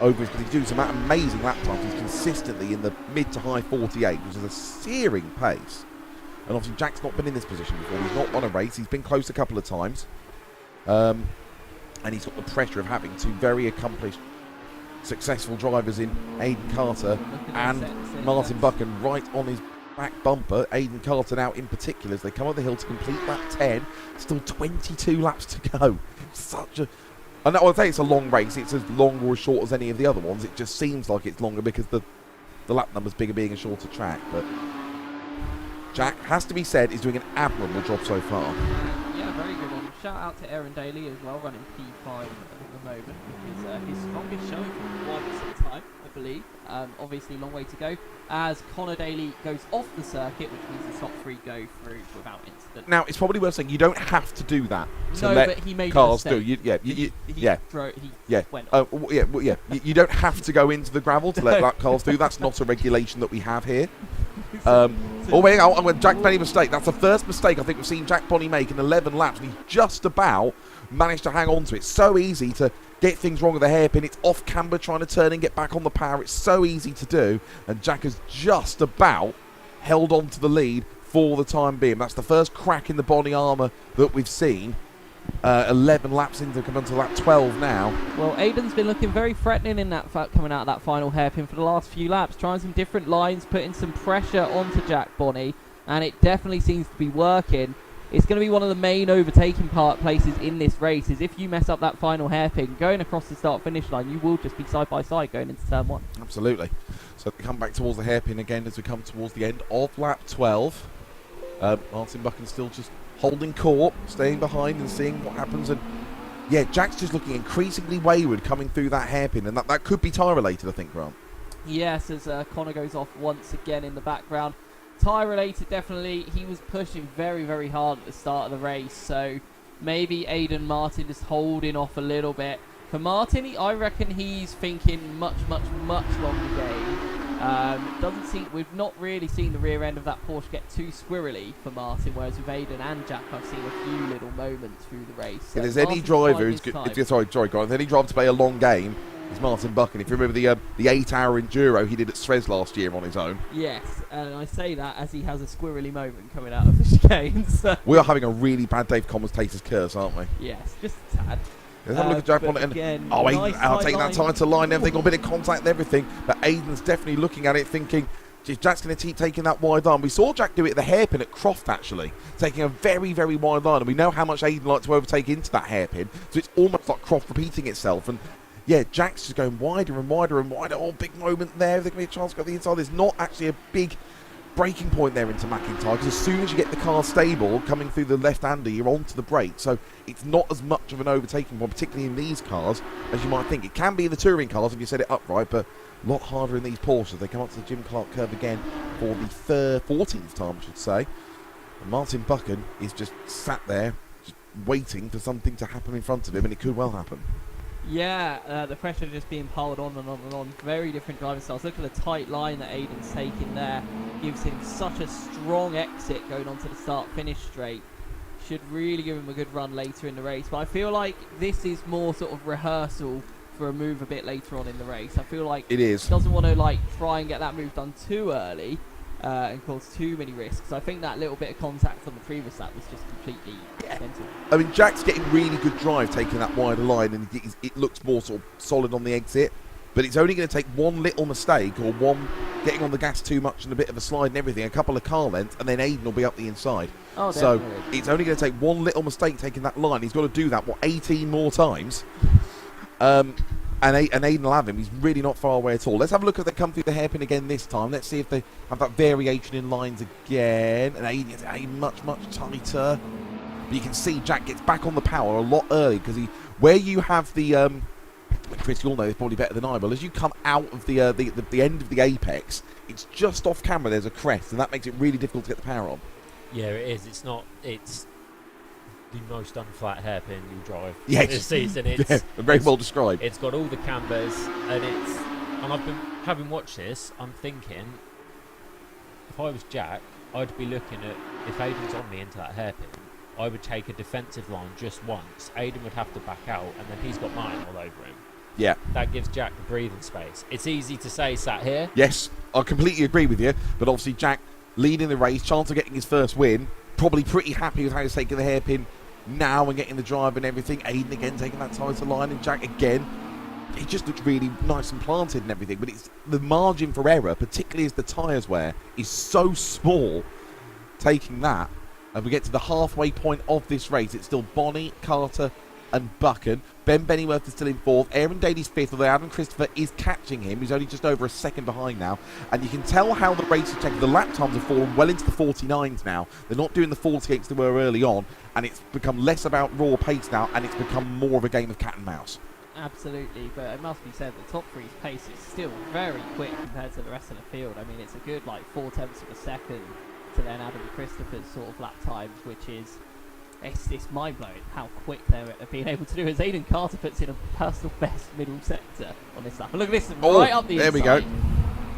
[SPEAKER 1] over, because he's doing some amazing lap times. He's consistently in the mid to high 48, which is a searing pace. And obviously Jack's not been in this position before. He's not won a race. He's been close a couple of times. And he's got the pressure of having 2 very accomplished successful drivers in Aidan Carter
[SPEAKER 2] Looking
[SPEAKER 1] and
[SPEAKER 2] at
[SPEAKER 1] Martin Buchan right on his back bumper. Aidan Carter now in particular as they come up the hill to complete lap 10. Still 22 laps to go. Such a... I know I'd say it's a long race. It's as long or as short as any of the other ones. It just seems like it's longer because the lap number's bigger being a shorter track. But Jack, has to be said, is doing an admirable job so far.
[SPEAKER 2] Yeah, very good one. Shout out to Aaron Daly as well, running P5 at the moment, which is his strongest showing for quite some time, I believe. Obviously, long way to go. As Connor Daly goes off the circuit, which means the top 3 go through without incident.
[SPEAKER 1] Now, it's probably worth saying you don't have to do that to
[SPEAKER 2] No,
[SPEAKER 1] let
[SPEAKER 2] but he made
[SPEAKER 1] cars
[SPEAKER 2] a
[SPEAKER 1] do.
[SPEAKER 2] mistake.
[SPEAKER 1] He
[SPEAKER 2] He went off.
[SPEAKER 1] You don't have to go into the gravel to let that cars do. That's not a regulation that we have here. Jack made a mistake. That's the first mistake I think we've seen Jack Bonney make in 11 laps, and he just about managed to hang on to it. So easy to get things wrong with the hairpin. It's off camber trying to turn and get back on the power. It's so easy to do, and Jack has just about held on to the lead for the time being. That's the first crack in the Bonney armour that we've seen. 11 laps into coming to lap 12 now.
[SPEAKER 2] Well, Aidan's been looking very threatening in that coming out of that final hairpin for the last few laps, trying some different lines, putting some pressure onto Jack Bonney, and it definitely seems to be working. It's going to be one of the main overtaking places in this race. Is if you mess up that final hairpin, going across the start-finish line, you will just be side by side going into turn 1.
[SPEAKER 1] Absolutely. So we come back towards the hairpin again as we come towards the end of lap 12. Martin Buchan still just holding court, staying behind and seeing what happens. And yeah, Jack's just looking increasingly wayward coming through that hairpin, and that could be tyre related, I think, Grant.
[SPEAKER 2] Yes, as Connor goes off once again in the background. Tyre related, definitely. He was pushing very, very hard at the start of the race, so maybe Aidan Martin just holding off a little bit. For Martin, I reckon he's thinking much, much, much longer game. We've not really seen the rear end of that Porsche get too squirrely for Martin, whereas with Aidan and Jack, I've seen a few little moments through the race. So
[SPEAKER 1] if there's any driver who's good, if any driver to play a long game, it's Martin Buchan. If you remember the 8-hour enduro he did at Suez last year on his own.
[SPEAKER 2] Yes, and I say that as he has a squirrely moment coming out of the chicane. So.
[SPEAKER 1] We are having a really bad day for commentators' curse, aren't we?
[SPEAKER 2] Yes, just a tad.
[SPEAKER 1] Let's have a look at Jack Bonnet. Aidan, I'll take that time to line everything, a bit of contact and everything. But Aidan's definitely looking at it thinking, Jack's going to keep taking that wide line. We saw Jack do it at the hairpin at Croft, actually, taking a very, very wide line. And we know how much Aidan likes to overtake into that hairpin. So it's almost like Croft repeating itself. And yeah, Jack's just going wider and wider and wider. Oh, big moment there. There's going to be a chance to go to the inside. There's not actually a big braking point there into McIntyre, because as soon as you get the car stable coming through the left-hander, you're onto the brake. So it's not as much of an overtaking point, particularly in these cars, as you might think. It can be in the touring cars if you set it upright, but a lot harder in these Porsches. They come up to the Jim Clark curve again for the 14th time, I should say. And Martin Buchan is just sat there, just waiting for something to happen in front of him, and it could well happen.
[SPEAKER 2] Yeah, the pressure just being piled on and on and on. Very different driving styles. Look at the tight line that Aidan's taking there. Gives him such a strong exit going onto the start-finish straight. Should really give him a good run later in the race. But I feel like this is more sort of rehearsal for a move a bit later on in the race. I feel like
[SPEAKER 1] it is.
[SPEAKER 2] He doesn't want to try and get that move done too early and cause too many risks. I think that little bit of contact on the previous lap was just completely accidental.
[SPEAKER 1] I mean, Jack's getting really good drive taking that wider line, and it looks more sort of solid on the exit. But it's only going to take one little mistake, or one getting on the gas too much and a bit of a slide and everything, a couple of car lengths, and then Aidan will be up the inside.
[SPEAKER 2] Oh,
[SPEAKER 1] so
[SPEAKER 2] definitely.
[SPEAKER 1] it's only going to take one little mistake taking that line. He's got to do that, 18 more times? And Aidan will have him. He's really not far away at all. Let's have a look at they come through the hairpin again this time. Let's see if they have that variation in lines again. And Aidan much, much tighter. But you can see Jack gets back on the power a lot early, because where you have the Chris, you'll know this probably better than I will. As you come out of the end of the apex, it's just off camera. There's a crest, and that makes it really difficult to get the power on.
[SPEAKER 3] Yeah, it is. It's not. It's the most unflat hairpin you'll drive
[SPEAKER 1] Yes,
[SPEAKER 3] this season. It's
[SPEAKER 1] very well described.
[SPEAKER 3] It's got all the cambers, and I've been having watched this. I'm thinking, if I was Jack, I'd be looking at, if Aidan's on me into that hairpin, I would take a defensive line just once. Aidan would have to back out, and then he's got Martin all over him.
[SPEAKER 1] Yeah.
[SPEAKER 3] That gives Jack the breathing space. It's easy to say sat here.
[SPEAKER 1] Yes, I completely agree with you. But obviously Jack leading the race, chance of getting his first win, probably pretty happy with how he's taking the hairpin now and getting the drive and everything. Aidan again taking that tighter line, and Jack again it just looks really nice and planted and everything, but it's the margin for error, particularly as the tyres wear, is so small. Taking that, and we get to the halfway point of this race. It's still Bonnie, Carter and Buchan. Ben Bennyworth is still in 4th. Aaron Daly's 5th, although Adam Christopher is catching him. He's only just over a second behind now. And you can tell how the race is changing. The lap times have fallen well into the 49s now. They're not doing the 48s they were early on. And it's become less about raw pace now, and it's become more of a game of cat and mouse.
[SPEAKER 2] Absolutely, but it must be said the top three's pace is still very quick compared to the rest of the field. I mean, it's a good, like, 0.4 of a second to then Adam Christopher's sort of lap times, which is, it's mind-blowing how quick they're being able to do. As Aidan Carter puts in a personal best middle sector on this lap. And look at this, right up the inside.
[SPEAKER 1] There we go.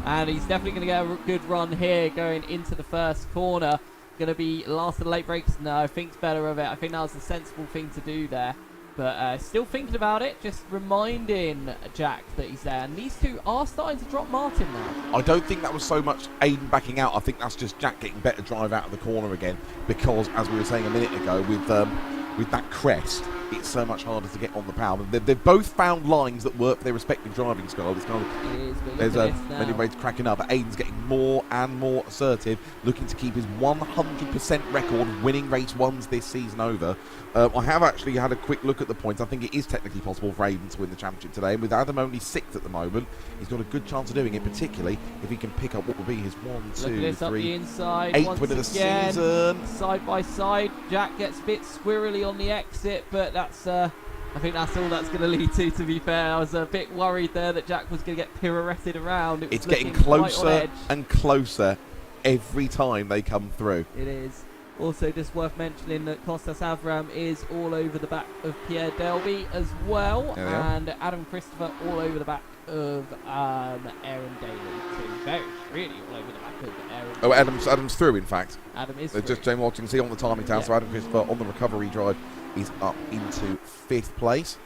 [SPEAKER 2] And he's definitely going to get a good run here going into the first corner. Going to be last of the late breaks? No, thinks better of it. I think that was the sensible thing to do there. But still thinking about it, just reminding Jack that he's there. And these two are starting to drop Martin now.
[SPEAKER 1] I don't think that was so much Aiden backing out. I think that's just Jack getting better drive out of the corner again. Because, as we were saying a minute ago, with that crest, it's so much harder to get on the power. They've both found lines that work for their respective driving style. It's kind of, there's many ways cracking up. But Aiden's getting more and more assertive, looking to keep his 100% record of winning race ones this season over. I have actually had a quick look at the points. I think it is technically possible for Aiden to win the championship today. And with Adam only 6th at the moment, he's got a good chance of doing it, particularly if he can pick up what will be his 1, 2, 3, 8th win of the season.
[SPEAKER 2] Side by side, Jack gets a bit squirrely on the exit, but that's I think that's all that's going to lead to be fair. I was a bit worried there that Jack was going to get pirouetted around.
[SPEAKER 1] It's getting closer and closer every time they come through.
[SPEAKER 2] It is. Also, just worth mentioning that Kostas Avram is all over the back of Pierre Delby as well, and Adam Christopher all over the back of Aaron Daly too. Really all over the back of Aaron.
[SPEAKER 1] Oh, Adam's through, in fact.
[SPEAKER 2] Adam is
[SPEAKER 1] through. Just James watching, see on the timing town, so Adam Christopher on the recovery drive is up into 5th place.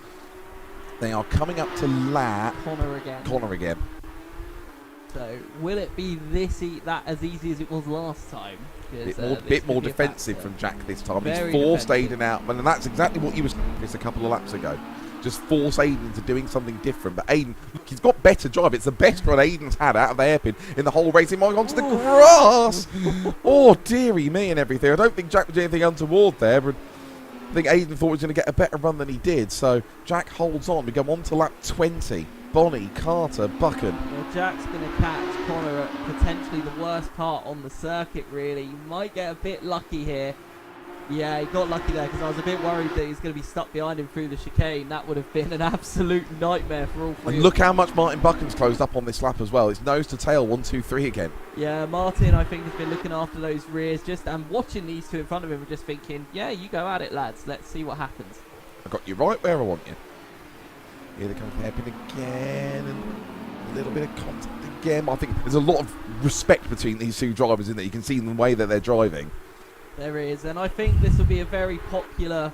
[SPEAKER 1] They are coming up to lap Connor again.
[SPEAKER 2] So will it be that as easy as it was last time?
[SPEAKER 1] Bit more defensive from Jack this time.
[SPEAKER 2] Very
[SPEAKER 1] He's forced
[SPEAKER 2] defensive.
[SPEAKER 1] Aiden out, and that's exactly what he was a couple of laps ago. Just force Aiden into doing something different. But Aiden, look, he's got better drive. It's the best run Aiden's had out of the hairpin in the whole race. He might have gone to the grass. Oh, dearie me and everything. I don't think Jack was doing anything untoward there, but I think Aiden thought he was going to get a better run than he did. So Jack holds on. We go on to lap 20. Bonnie, Carter, Buchan.
[SPEAKER 2] Well, Jack's going to catch Connor at potentially the worst part on the circuit, really. He might get a bit lucky here. Yeah, he got lucky there because I was a bit worried that he's going to be stuck behind him through the chicane. That would have been an absolute nightmare for all three.
[SPEAKER 1] And look how much Martin Buchan's closed up on this lap as well. It's nose to tail, 1, 2, 3 again.
[SPEAKER 2] Yeah, Martin, I think, has been looking after those rears and watching these two in front of him and just thinking, yeah, you go at it, lads. Let's see what happens.
[SPEAKER 1] I got you right where I want you. Here they come hairpin again, and a little bit of contact again. I think there's a lot of respect between these two drivers in there. You can see in the way that they're driving.
[SPEAKER 2] There is, and I think this will be a very popular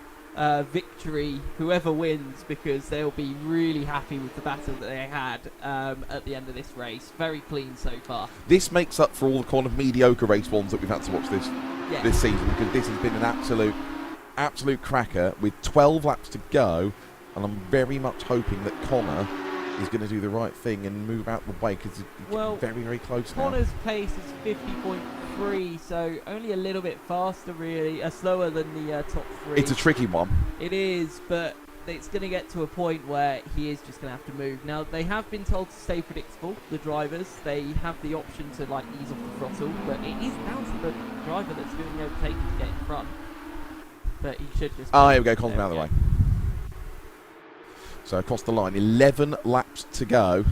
[SPEAKER 2] victory, whoever wins, because they'll be really happy with the battle that they had at the end of this race. Very clean so far.
[SPEAKER 1] This makes up for all the kind of mediocre race ones that we've had to watch this season, because this has been an absolute cracker with 12 laps to go. And I'm very much hoping that Connor is going to do the right thing and move out the way, because it's getting very, very close now.
[SPEAKER 2] Connor's pace is 50.3, so only a little bit faster, really, slower than the top 3.
[SPEAKER 1] It's a tricky one.
[SPEAKER 2] It is, but it's going to get to a point where he is just going to have to move. Now, they have been told to stay predictable, the drivers. They have the option to ease off the throttle, but it is down to the driver that's doing the overtaking to get in front. But he should just...
[SPEAKER 1] Here we go, Connor's out of the way. So across the line, 11 laps to go.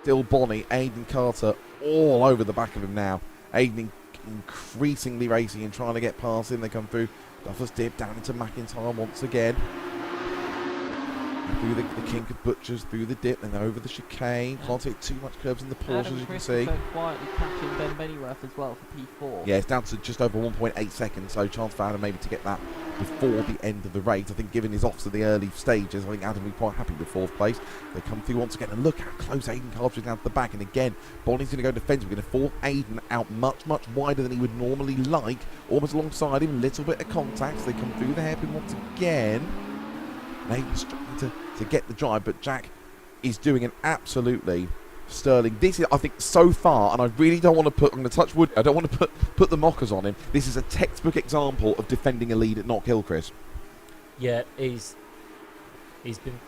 [SPEAKER 1] Still Bonnie, Aiden Carter all over the back of him now. Aiden increasingly racing and trying to get past him. They come through Duffers dip down into McIntyre once again. Through the kink of Butchers, through the dip, and over the chicane. Can't take too much curves in the Porsche, as you can see.
[SPEAKER 2] Quietly catching Ben Bennyworth as well for P4.
[SPEAKER 1] Yeah, it's down to just over 1.8 seconds, so chance for Adam maybe to get that before the end of the race. I think given his offs at the early stages, I think Adam will be quite happy with 4th place. They come through once again, and look how close Aiden Carter is down to the back. And again, Bonnie's going to go defensive. We're going to force Aiden out much, much wider than he would normally like. Almost alongside him, a little bit of contact. So they come through the hairpin once again. And Aiden's trying to get the drive, but Jack is doing an absolutely sterling. This is, I think, so far, and I really don't want to put, I'm going to touch wood, I don't want to put the mockers on him. This is a textbook example of defending a lead at Knockhill, Chris.
[SPEAKER 3] Yeah, he's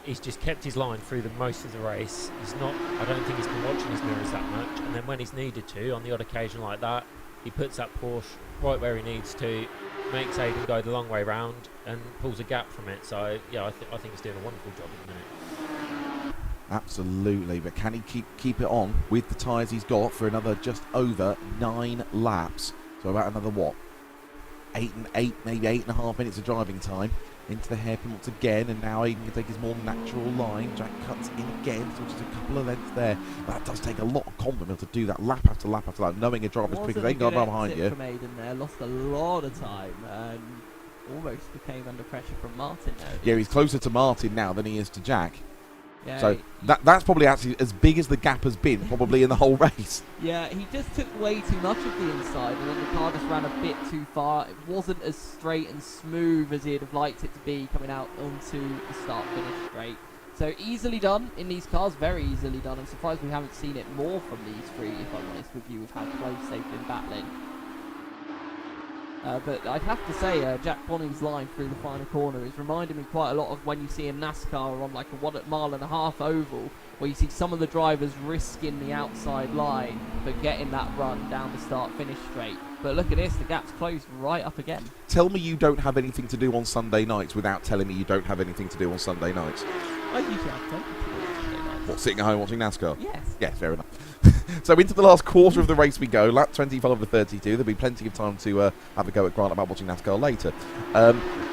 [SPEAKER 3] just kept his line through the most of the race. I don't think he's been watching his mirrors that much, and then when he's needed to, on the odd occasion like that, he puts that Porsche right where he needs to, makes Aiden go the long way round, and pulls a gap from it. So yeah, I think he's doing a wonderful job at the minute.
[SPEAKER 1] Absolutely, but can he keep it on with the tyres he's got for another just over 9 laps? So about another, what, 8, maybe 8.5 minutes of driving time into the hairpin once again, and now Aiden can take his more natural line. Jack cuts in again, so just a couple of lengths there. That does take a lot of confidence to do that lap after lap after lap, knowing a driver's quicker. They got behind you.
[SPEAKER 2] From Aiden there, lost a lot of time and almost became under pressure from Martin there.
[SPEAKER 1] Yeah, he's closer to Martin now than he is to Jack.
[SPEAKER 2] Yeah,
[SPEAKER 1] So that's probably actually as big as the gap has been, probably in the whole race.
[SPEAKER 2] yeah, he just took way too much of the inside, and then the car just ran a bit too far. It wasn't as straight and smooth as he'd have liked it to be coming out onto the start-finish straight. So easily done in these cars, very easily done. I'm surprised we haven't seen it more from these three, if I'm honest with you, with how close they've been battling. But I'd have to say, Jack Bonning's line through the final corner is reminding me quite a lot of when you see in NASCAR on like a 1.5 mile oval, where you see some of the drivers risking the outside line but getting that run down the start-finish straight. But look at this, the gap's closed right up again.
[SPEAKER 1] Tell me you don't have anything to do on Sunday nights without telling me you don't have anything to do on Sunday nights.
[SPEAKER 2] I usually have plenty to do on Sunday nights.
[SPEAKER 1] What, sitting at home watching NASCAR?
[SPEAKER 2] Yes.
[SPEAKER 1] Yeah, fair enough. So into the last quarter of the race we go, lap 25 of 32. There'll be plenty of time to have a go at Grant about watching NASCAR later.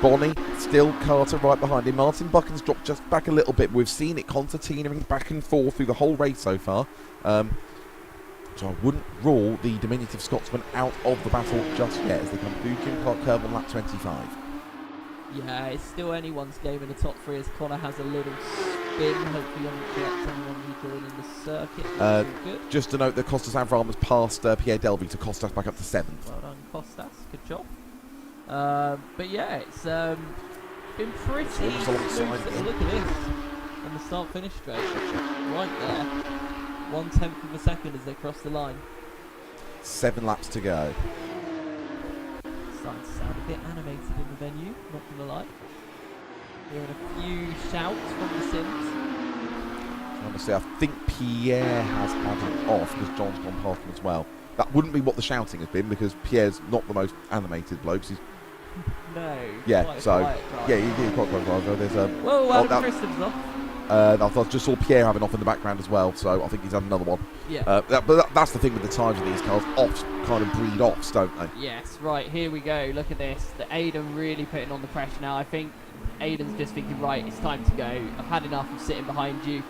[SPEAKER 1] Bonnie, still Carter right behind him. Martin Buchan's dropped just back a little bit. We've seen it concertinaing back and forth through the whole race so far. So I wouldn't rule the diminutive Scotsman out of the battle just yet as they come through Jim Clark curve on lap 25.
[SPEAKER 2] Yeah, it's still anyone's game in the top three as Connor has a little spin. Hopefully on the correct anyone rejoining the circuit. Good.
[SPEAKER 1] Just to note that Costas Avram has passed Pierre Delvey to Costas back up to 7th.
[SPEAKER 2] Well done, Costas. Good job. But yeah, it's been pretty
[SPEAKER 1] Almost alongside
[SPEAKER 2] smooth.
[SPEAKER 1] again.
[SPEAKER 2] Look at this. On the start-finish straight. Right there. 1/10 of a second as they cross the line.
[SPEAKER 1] 7 laps to go.
[SPEAKER 2] Starting to sound a bit animated in the venue, not gonna lie. Hearing a few shouts from the Sims.
[SPEAKER 1] Honestly, I think Pierre has had him off because John's gone past him as well. That wouldn't be what the shouting has been because Pierre's not the most animated bloke. He's
[SPEAKER 2] No.
[SPEAKER 1] yeah,
[SPEAKER 2] quite a
[SPEAKER 1] so
[SPEAKER 2] quiet driver.
[SPEAKER 1] yeah, he did quite well. So there's
[SPEAKER 2] Whoa,
[SPEAKER 1] well,
[SPEAKER 2] Adam Kristen's off.
[SPEAKER 1] I just saw Pierre having off in the background as well, so I think he's had another one.
[SPEAKER 2] Yeah.
[SPEAKER 1] But that's the thing with the times of these cars. Offs kind of breed offs, don't they?
[SPEAKER 2] Yes, right, here we go. Look at this. The Aiden really putting on the pressure now. I think Aiden's just thinking, right, it's time to go. I've had enough of sitting behind you.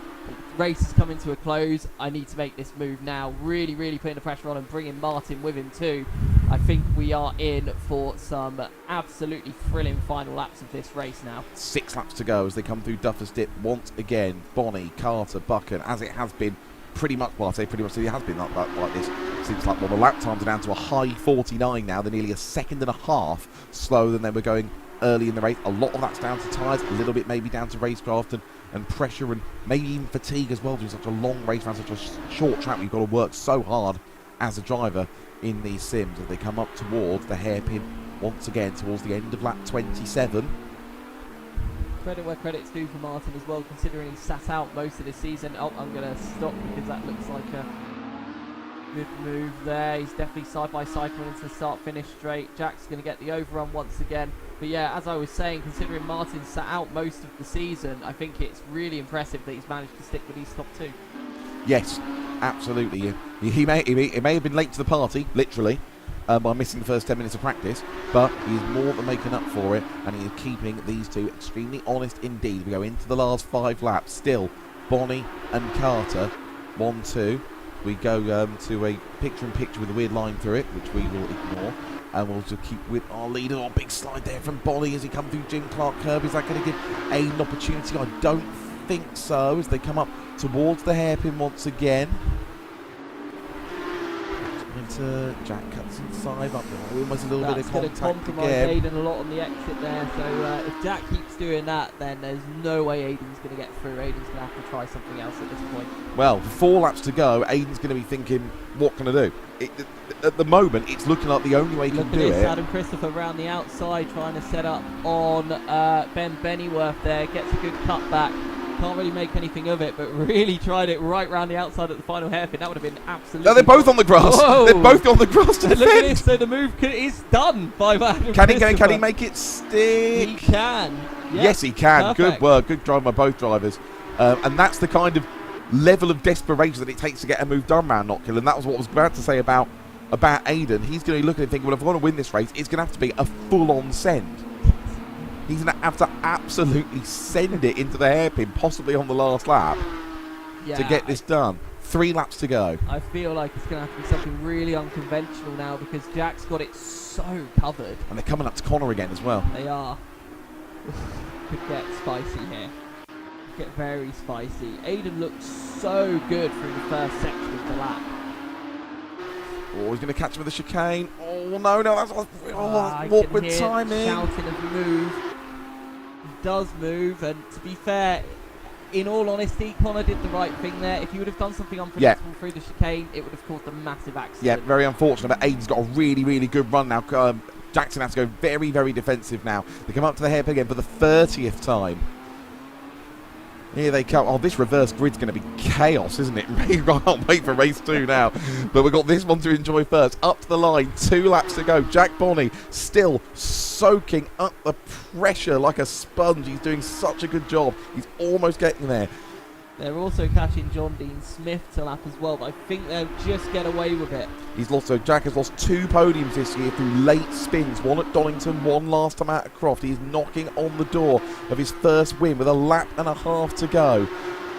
[SPEAKER 2] Race is coming to a close. I need to make this move now. Really, really putting the pressure on and bringing Martin with him too. I think we are in for some absolutely thrilling final laps of this race now.
[SPEAKER 1] 6 laps to go as they come through Duffers Dip once again. Bonnie, Carter, Buchan, as it has been pretty much, well I say pretty much, it has been like this since like, well, the lap times are down to a high 49 now. They're nearly a second and a half slower than they were going early in the race. A lot of that's down to tyres, a little bit maybe down to racecraft and pressure and maybe even fatigue as well, doing such a long race around such a short track. You've got to work so hard as a driver in these sims as they come up towards the hairpin once again towards the end of lap 27.
[SPEAKER 2] Credit where credit's due for Martin as well, considering he sat out most of the season. Oh, I'm going to stop because that looks like a good move there. He's definitely side-by-side coming into the start-finish straight. Jack's going to get the overrun once again. But yeah, as I was saying, considering Martin sat out most of the season, I think it's really impressive that he's managed to stick with these top 2.
[SPEAKER 1] Yes, absolutely. He may have been late to the party, literally, by missing the first 10 minutes of practice, but he's more than making up for it, and he is keeping these two extremely honest indeed. We go into the last 5 laps. Still, Bonnie and Carter, 1-2. We go to a picture-in-picture with a weird line through it, which we will ignore. And we'll just keep with our leader. Oh, big slide there from Bonnie as he comes through Jim Clark curve. Is that going to give Aiden an opportunity? I don't think so, as they come up towards the hairpin once again. centre. Jack cuts inside, but almost a little bit
[SPEAKER 2] That's
[SPEAKER 1] of
[SPEAKER 2] going to
[SPEAKER 1] contact
[SPEAKER 2] compromise
[SPEAKER 1] again.
[SPEAKER 2] Aiden a lot on the exit there. So if Jack keeps doing that, then there's no way Aiden's going to get through. Aiden's going to have to try something else at this point.
[SPEAKER 1] Well, 4 laps to go, Aiden's going to be thinking, what can I do? At the moment, it's looking like the only way he
[SPEAKER 2] Look
[SPEAKER 1] can
[SPEAKER 2] at
[SPEAKER 1] do
[SPEAKER 2] this,
[SPEAKER 1] it.
[SPEAKER 2] Adam Christopher around the outside trying to set up on Ben Bennyworth there. Gets a good cutback. Can't really make anything of it, but really tried it right round the outside at the final hairpin. That would have been absolutely...
[SPEAKER 1] No, they're both on the grass.
[SPEAKER 2] Whoa.
[SPEAKER 1] They're both on the grass to
[SPEAKER 2] Look at
[SPEAKER 1] defend.
[SPEAKER 2] this, so the move is done by Adam
[SPEAKER 1] Can
[SPEAKER 2] Christopher.
[SPEAKER 1] he make it stick?
[SPEAKER 2] He can. Yeah.
[SPEAKER 1] Yes, he can.
[SPEAKER 2] Perfect.
[SPEAKER 1] Good work. Good drive by both drivers. And that's the kind of level of desperation that it takes to get a move done around Knockhill. And that was what I was about to say about Aiden. He's going to be looking and thinking, well, if I want to win this race, it's going to have to be a full-on send. He's going to have to absolutely send it into the hairpin, possibly on the last lap, to get this done. 3 laps to go.
[SPEAKER 2] I feel like it's going to have to be something really unconventional now because Jack's got it so covered.
[SPEAKER 1] And they're coming up to corner again as well.
[SPEAKER 2] They are. Could get spicy here. Could get very spicy. Aiden looked so good through the first section of the lap.
[SPEAKER 1] Oh, he's going to catch him with the chicane. Oh, no, that's
[SPEAKER 2] I
[SPEAKER 1] awkward
[SPEAKER 2] can hear
[SPEAKER 1] timing.
[SPEAKER 2] shouting of move. He does move, and to be fair, in all honesty, Connor did the right thing there. If he would have done something unpredictable through the chicane, it would have caused a massive accident.
[SPEAKER 1] Yeah, very unfortunate, but Aiden's got a really, really good run now. Jackson has to go very, very defensive now. They come up to the hairpin again for the 30th time. Here they come. Oh, this reverse grid's going to be chaos, isn't it? I can't wait for race 2 now. But we've got this one to enjoy first. Up to the line, 2 laps to go. Jack Bonney still soaking up the pressure like a sponge. He's doing such a good job. He's almost getting there.
[SPEAKER 2] They're also catching John Dean Smith to lap as well, but I think they'll just get away with it.
[SPEAKER 1] Jack has lost 2 podiums this year through late spins. 1 at Donington, 1 last time out at Croft. He's knocking on the door of his first win with a lap and a half to go.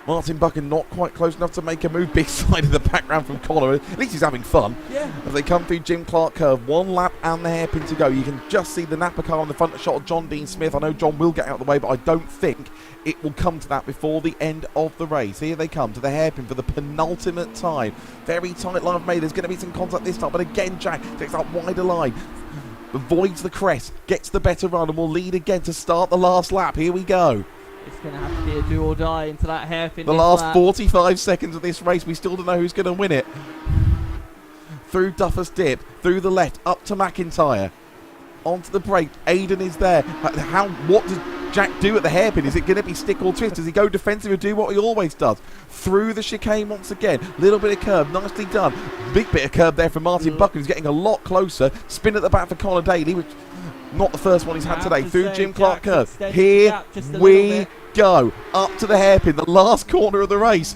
[SPEAKER 1] Martin Buchan not quite close enough to make a move. Big slide in the background from Connor. At least he's having fun.
[SPEAKER 2] Yeah.
[SPEAKER 1] As they come through Jim Clark curve, 1 lap and the hairpin to go. You can just see the Napa car on the front shot of John Dean Smith. I know John will get out of the way, but I don't think it will come to that before the end of the race. Here they come to the hairpin for the penultimate time. Very tight line made. There's going to be some contact this time, but again, Jack takes that wider line. Avoids the crest, gets the better run, and will lead again to start the last lap. Here we go.
[SPEAKER 2] It's going to have to be a do or die into that hairpin.
[SPEAKER 1] The last 45 seconds of this race, we still don't know who's going to win it. Through Duffus Dip, through the left, up to McIntyre. Onto the brake, Aiden is there. What does Jack do at the hairpin? Is it going to be stick or twist? Does he go defensive or do what he always does? Through the chicane once again. Little bit of curb, nicely done. Big bit of curb there from Martin Buchan, who's getting a lot closer. Spin at the back for Connor Daly, which not the first one he's had today. Through Jim Clark curve. Here we go. Up to the hairpin, the last corner of the race.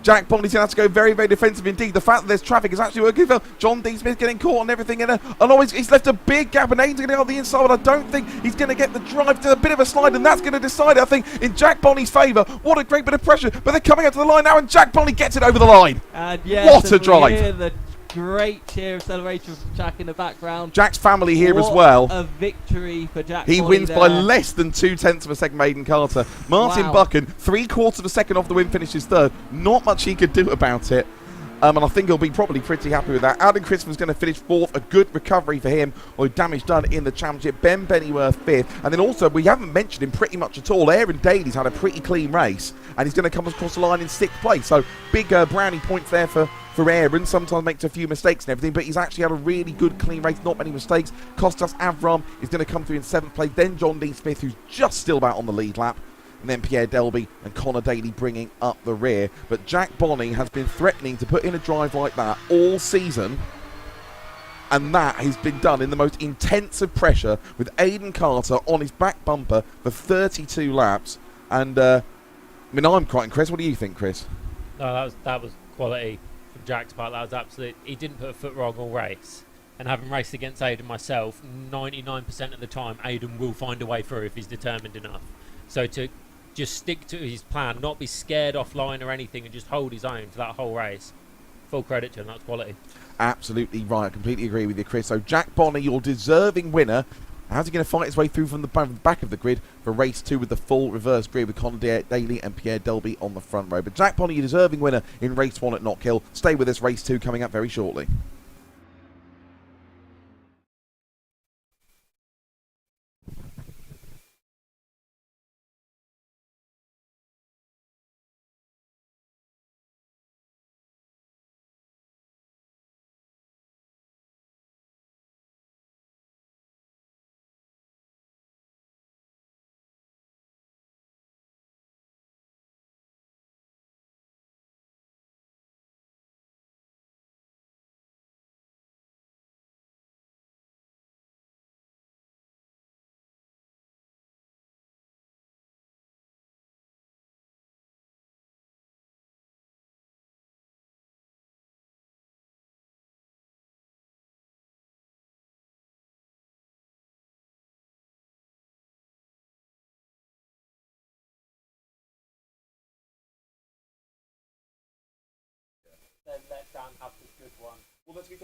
[SPEAKER 1] Jack Bonney's going to have to go very, very defensive indeed. The fact that there's traffic is actually working well. John Dean Smith getting caught and everything in there. And always he's left a big gap, and Aiden's going to go on the inside, but I don't think he's going to get the drive to a bit of a slide, and that's going to decide it, I think, in Jack Bonney's favour. What a great bit of pressure. But they're coming up to the line now, and Jack Bonney gets it over the line.
[SPEAKER 2] And yes,
[SPEAKER 1] what a drive.
[SPEAKER 2] Hear the great cheer of celebration from Jack in the background.
[SPEAKER 1] Jack's family here
[SPEAKER 2] what
[SPEAKER 1] as well.
[SPEAKER 2] A victory for Jack.
[SPEAKER 1] He
[SPEAKER 2] Bonney
[SPEAKER 1] wins
[SPEAKER 2] there.
[SPEAKER 1] by less than 0.2 of a second, Maiden Carter. Martin
[SPEAKER 2] Wow.
[SPEAKER 1] Buchan, 3/4 of a second off the win, finishes 3rd. Not much he could do about it. And I think he'll be probably pretty happy with that. Adam Christman's going to finish 4th. A good recovery for him. Or damage done in the championship. Ben Bennyworth 5th. And then also, we haven't mentioned him pretty much at all. Aaron Daly's had a pretty clean race. And he's going to come across the line in 6th place. So big brownie points there for Aaron. Sometimes makes a few mistakes and everything. But he's actually had a really good clean race. Not many mistakes. Kostas Avram is going to come through in 7th place. Then John Dean Smith, who's just still about on the lead lap. And then Pierre Delby and Connor Daly bringing up the rear. But Jack Bonney has been threatening to put in a drive like that all season. And that has been done in the most intensive pressure with Aiden Carter on his back bumper for 32 laps. And, I'm quite impressed. What do you think, Chris?
[SPEAKER 3] No, that was quality from Jack's part. That was absolute. He didn't put a foot wrong all race. And having raced against Aiden myself, 99% of the time, Aiden will find a way through if he's determined enough. So to just stick to his plan, not be scared offline or anything, and just hold his own for that whole race. Full credit to him, that's quality.
[SPEAKER 1] Absolutely right. I completely agree with you, Chris. So Jack Bonney, your deserving winner. How's he going to fight his way through from the back of the grid for race 2 with the full reverse grid with Connor Daly and Pierre Delby on the front row? But Jack Bonney, your deserving winner in race 1 at Knockhill. Stay with us. Race 2 coming up very shortly.
[SPEAKER 3] then let Dan have the good one.
[SPEAKER 1] Well, let's be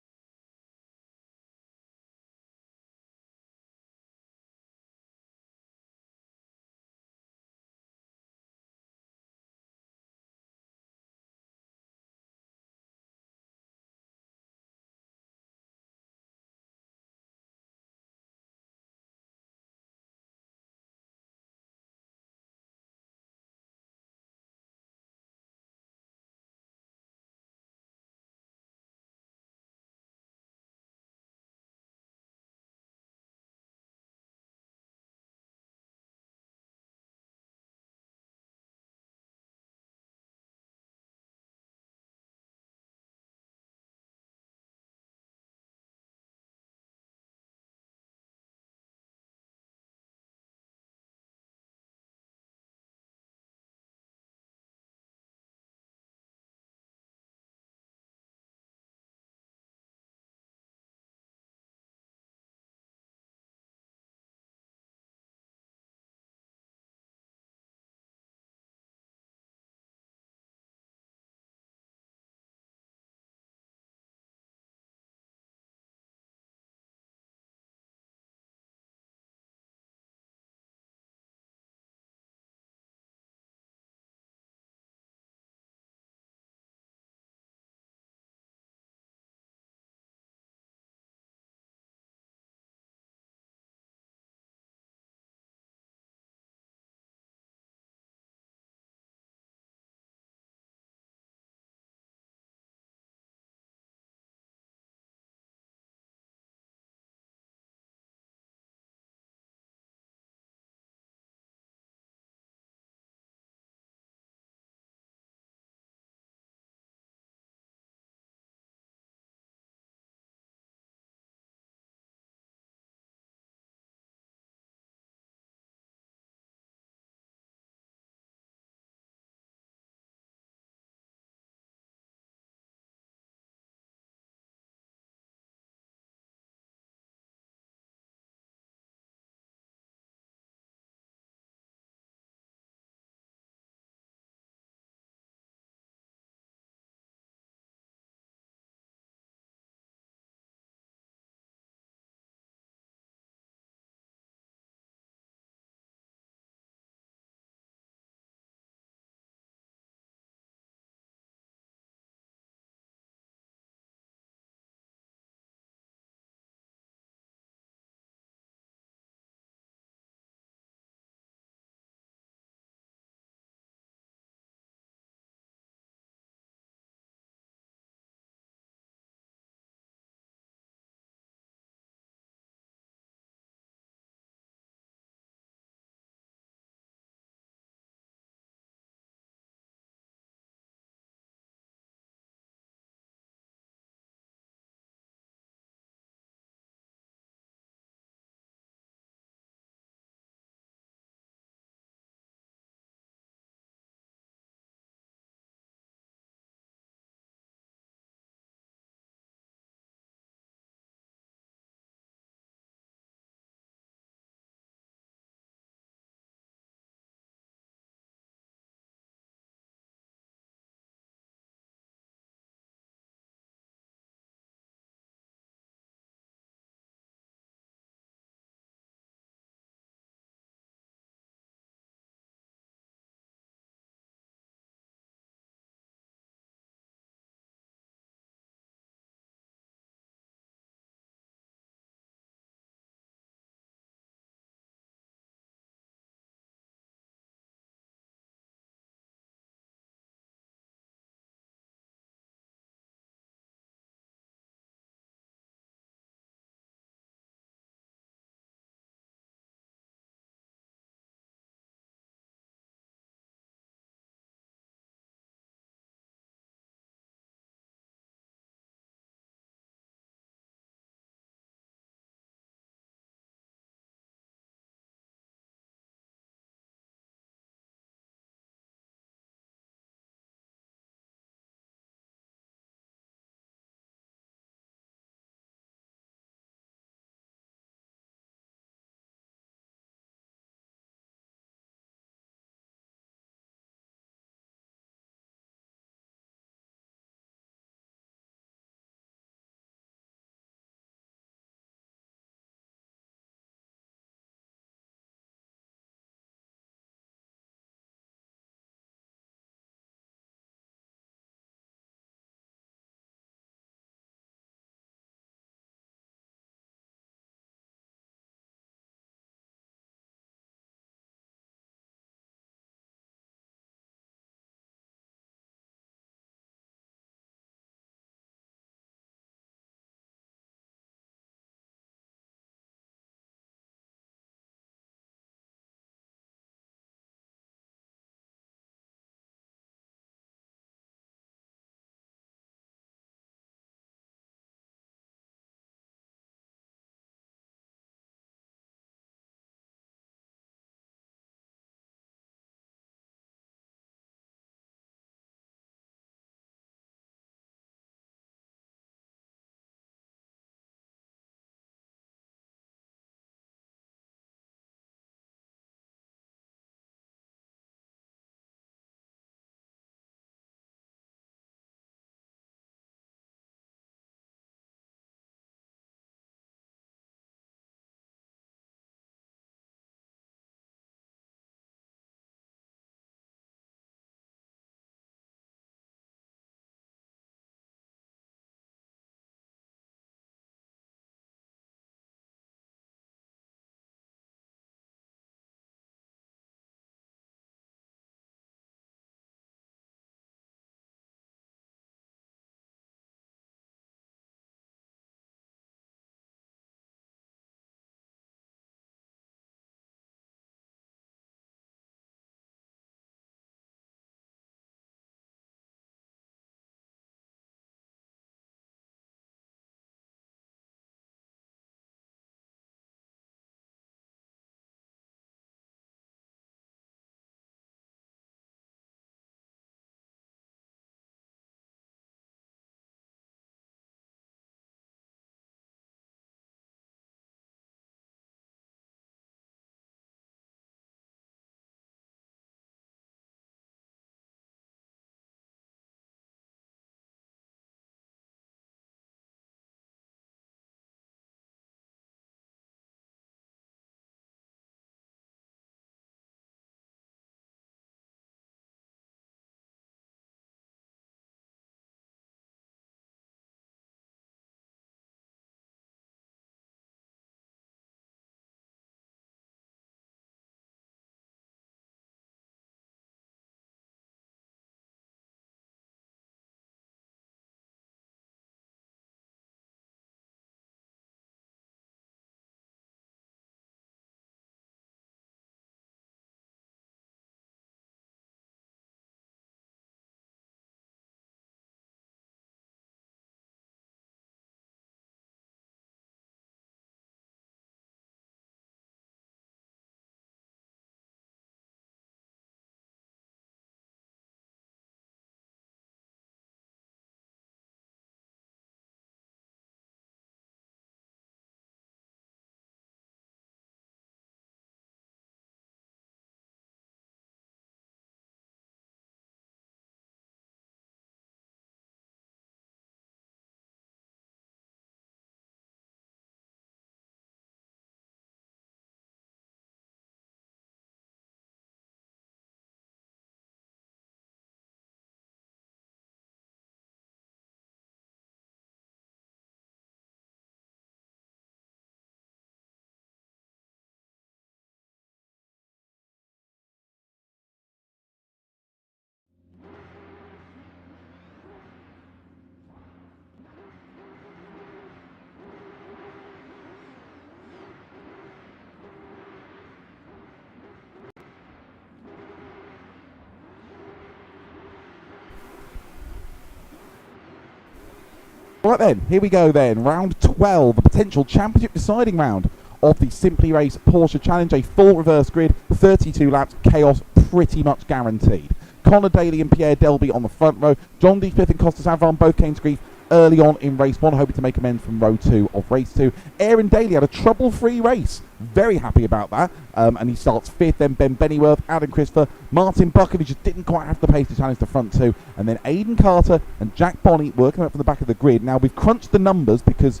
[SPEAKER 1] Right then, here we go then. Round 12, the potential championship deciding round of the Simply Race Porsche Challenge. A full reverse grid, 32 laps, chaos pretty much guaranteed. Connor Daly and Pierre Delby on the front row. John D. Smith and Costas Avron both came to grief early on in race 1, hoping to make amends from row 2 of race 2. Aaron Daly had a trouble-free race. Very happy about that. And he starts 5th, then Ben Bennyworth, Adam Christopher, Martin Buchan, who just didn't quite have the pace to challenge the front 2, and then Aidan Carter and Jack Bonney working up from the back of the grid. Now, we've crunched the numbers because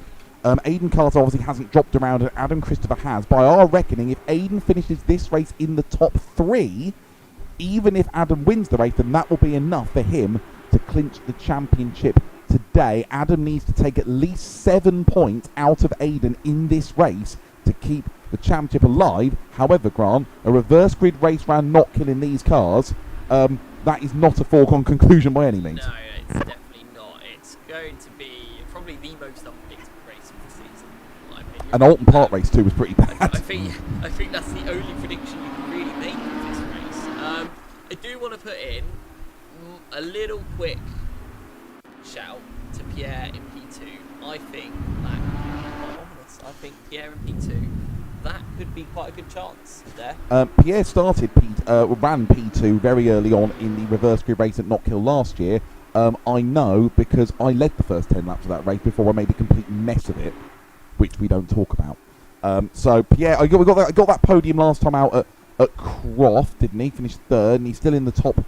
[SPEAKER 1] Aidan Carter obviously hasn't dropped around and Adam Christopher has. By our reckoning, if Aidan finishes this race in the top 3, even if Adam wins the race, then that will be enough for him to clinch the championship today. Adam needs to take at least 7 points out of Aidan in this race to keep the championship alive. However, Grant, a reverse grid race round Knockhill in these cars, that is not a foregone conclusion by any means.
[SPEAKER 4] No, it's definitely not. It's going to be probably the most unpredictable race of the season, in my opinion.
[SPEAKER 1] And Alton Park race 2 was pretty bad.
[SPEAKER 4] I think that's the only prediction you can really make of this race. I do want to put in a little quick shout to Pierre in P2. I think that could be quite ominous. I think Pierre in P2, that could be quite a good chance there.
[SPEAKER 1] Pierre ran P2 very early on in the reverse grid race at Knockhill last year. I know because I led the first 10 laps of that race before I made a complete mess of it, which we don't talk about. So Pierre, I got that podium last time out at Croft, didn't he? Finished 3rd, and he's still in the top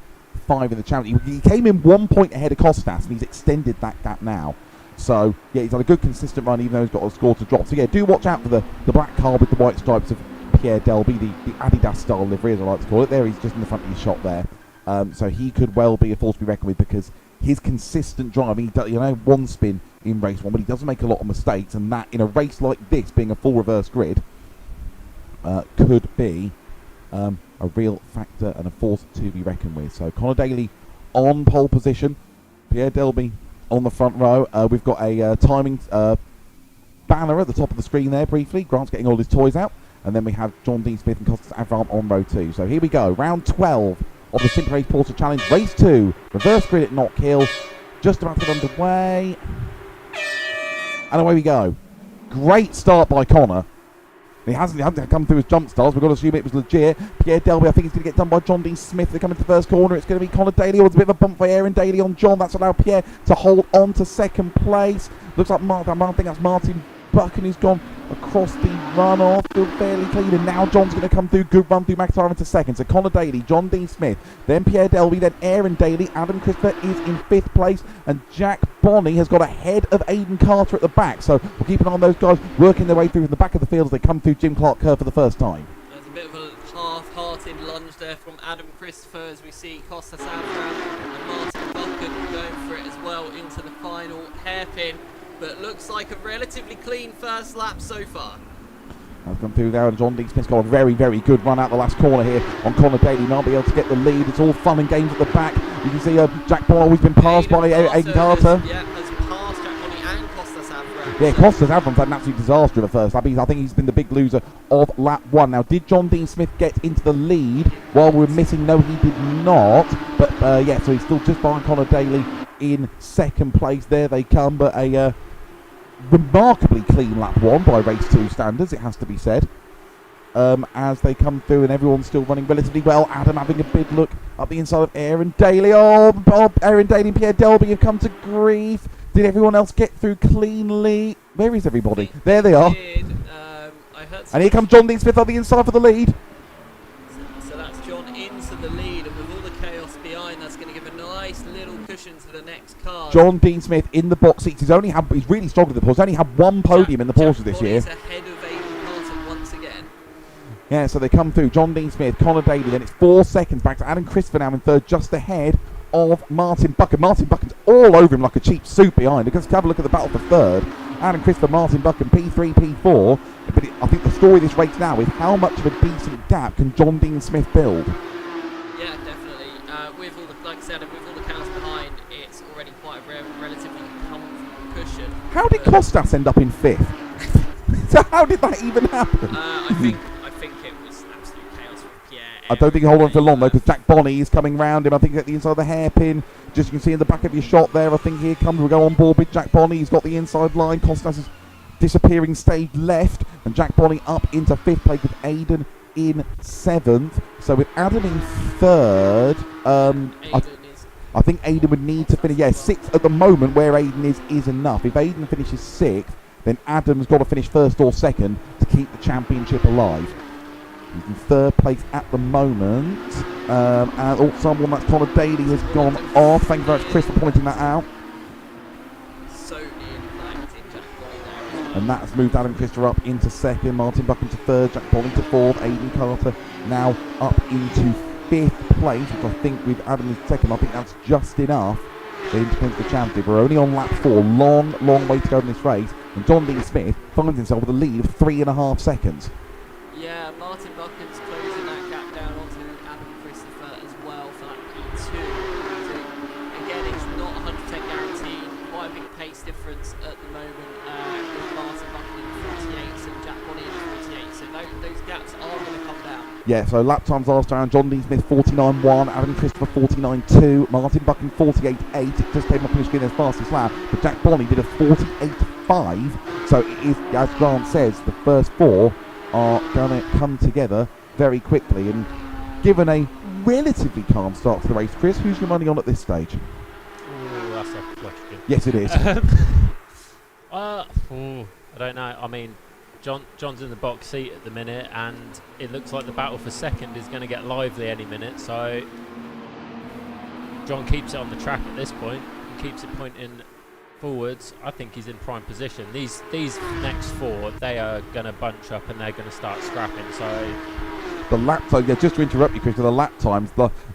[SPEAKER 1] 5 in the championship. He came in 1 point ahead of Costas, and he's extended that gap now. So, yeah, he's had a good consistent run, even though he's got a score to drop. So, yeah, do watch out for the black car with the white stripes of Pierre Delby, the Adidas style livery, as I like to call it. There, he's just in the front of his shot there. So he could well be a force to be reckoned with because his consistent driving, one spin in race 1, but he doesn't make a lot of mistakes, and that, in a race like this, being a full reverse grid, could be a real factor and a force to be reckoned with. So Connor Daly on pole position, Pierre Delby on the front row. We've got a timing banner at the top of the screen there briefly. Grant's getting all his toys out. And then we have John Dean Smith and Costas Avram on row 2. So here we go, round 12 of the Simply Race Porsche Challenge, race 2, reverse grid at Knockhill. Just about to get underway. And away we go. Great start by Connor. He hasn't come through his jump stars. We've got to assume it was legit. Pierre Delby, I think he's going to get done by John Dean Smith. They come into the first corner. It's going to be Connor Daly. Oh, it's a bit of a bump for Aaron Daly on John. That's allowed Pierre to hold on to second place. Looks like I think that's Martin Buchan who's gone across the runoff. Still fairly clean. And now John's going to come through. Good run through McIntyre into second. So Connor Daly, John Dean Smith, then Pierre Delby, then Aaron Daly. Adam Christopher is in 5th place. And Jack Bonney has got ahead of Aidan Carter at the back. So we'll keep an eye on those guys working their way through from the back of the field as they come through Jim Clark Curve for the first time.
[SPEAKER 4] There's a bit of a half-hearted lunge there from Adam Christopher as we see Costas Avram and Martin Buchan going for it as well into the final hairpin. But looks like a relatively clean first lap so far.
[SPEAKER 1] I've come through there, and John Dean Smith's got a very, very good run out the last corner here on Connor Daly. Not be able to get the lead. It's all fun and games at the back. You can see Jack Bonney always been passed by Aidan Carter.
[SPEAKER 4] Has passed Jack Bonney and Costas Avram.
[SPEAKER 1] Yeah, Costas Avram's had an absolute disaster in the first lap. I think he's been the big loser of lap 1. Now, did John Dean Smith get into the lead while we were missing? No, he did not. But, yeah, so he's still just behind Connor Daly in second place. There they come, but a remarkably clean lap 1 by race 2 standards, it has to be said, as they come through and everyone's still running relatively well. Adam having a big look up the inside of Aaron Daly. Aaron Daly and Pierre Delby have come to grief. Did everyone else get through cleanly? Where is everybody? There they are. And here comes John Dean Smith on the inside for the lead.
[SPEAKER 4] So that's John into the lead, and with all the chaos behind, that's going to give a nice little cushion to the next car.
[SPEAKER 1] John Dean Smith in the box seats. He's really strong with the Porsche. He's only had 1 podium in the Porsche this year.
[SPEAKER 4] Ahead of Aidan Carter once again.
[SPEAKER 1] Yeah, so they come through. John Dean Smith, Connor Daly. Then it's 4 seconds back to Adam Christopher now in 3rd, just ahead of Martin Buchan. Martin Buchan's all over him like a cheap suit behind. Let's have a look at the battle for 3rd. Adam Christopher, Martin Buchan, P3, P4. But I think the story of this race now is how much of a decent gap can John Dean Smith build?
[SPEAKER 4] Yeah, definitely. With all the, like I said, with all the chaos behind, it's already quite a relatively comfortable cushion.
[SPEAKER 1] How did Costas end up in 5th? So how did that even happen?
[SPEAKER 4] I think it was absolute chaos from Pierre
[SPEAKER 1] I don't think he'll hold on for long though, because Jack Bonney is coming round him. I think at the inside of the hairpin. Just you can see in the back of your shot there. I think here comes. We'll go on board with Jack Bonney. He's got the inside line. Costas is disappearing stage left, and Jack Bonney up into 5th place with Aidan in 7th. So with Adam in 3rd, I think Aidan would need to finish. Yeah, 6th at the moment. Where Aidan is enough. If Aidan finishes 6th, then Adam's got to finish 1st or 2nd to keep the championship alive. He's in 3rd place at the moment. And someone that's Connor Daly has gone off. Thank you very much, Chris, for pointing that out.
[SPEAKER 4] So nearly blanked in Jack Bonney there.
[SPEAKER 1] And that's moved Adam Christopher up into 2nd. Martin Buchan to 3rd. Jack Bonney to 4th. Aidan Carter now up into 5th place, which I think with Adam in 2nd, I think that's just enough for him to clinch the championship. We're only on lap 4. Long way to go in this race. And John Dean Smith finds himself with a lead of 3.5 seconds.
[SPEAKER 4] Yeah, Martin Buchan's closing that gap down onto Adam Christopher as well for that P2. So, again, it's not 100% guaranteed. Quite a big pace difference at the moment with Martin Buchan in 48 and Jack Bonney in 48. So those gaps are going to come down.
[SPEAKER 1] Yeah, so lap times last round, John Dean Smith 49.1, Adam Christopher 49.2, Martin Buchan 48.8. It just came up on the screen as fastest lap, but Jack Bonney did a 48.5. So it is, as Grant says, the first 4 are going to come together very quickly. And given a relatively calm start to the race, Chris, who's your money on at this stage?
[SPEAKER 3] Ooh, that's a question.
[SPEAKER 1] Yes, it is.
[SPEAKER 3] I don't know. I mean, John's in the box seat at the minute, and it looks like the battle for 2nd is going to get lively any minute. So John keeps it on the track at this point and keeps it pointing forwards. I think he's in prime position. These next 4, they are going to bunch up and they're going to start scrapping. So
[SPEAKER 1] The lap time, yeah, just to interrupt you, Chris, the lap times.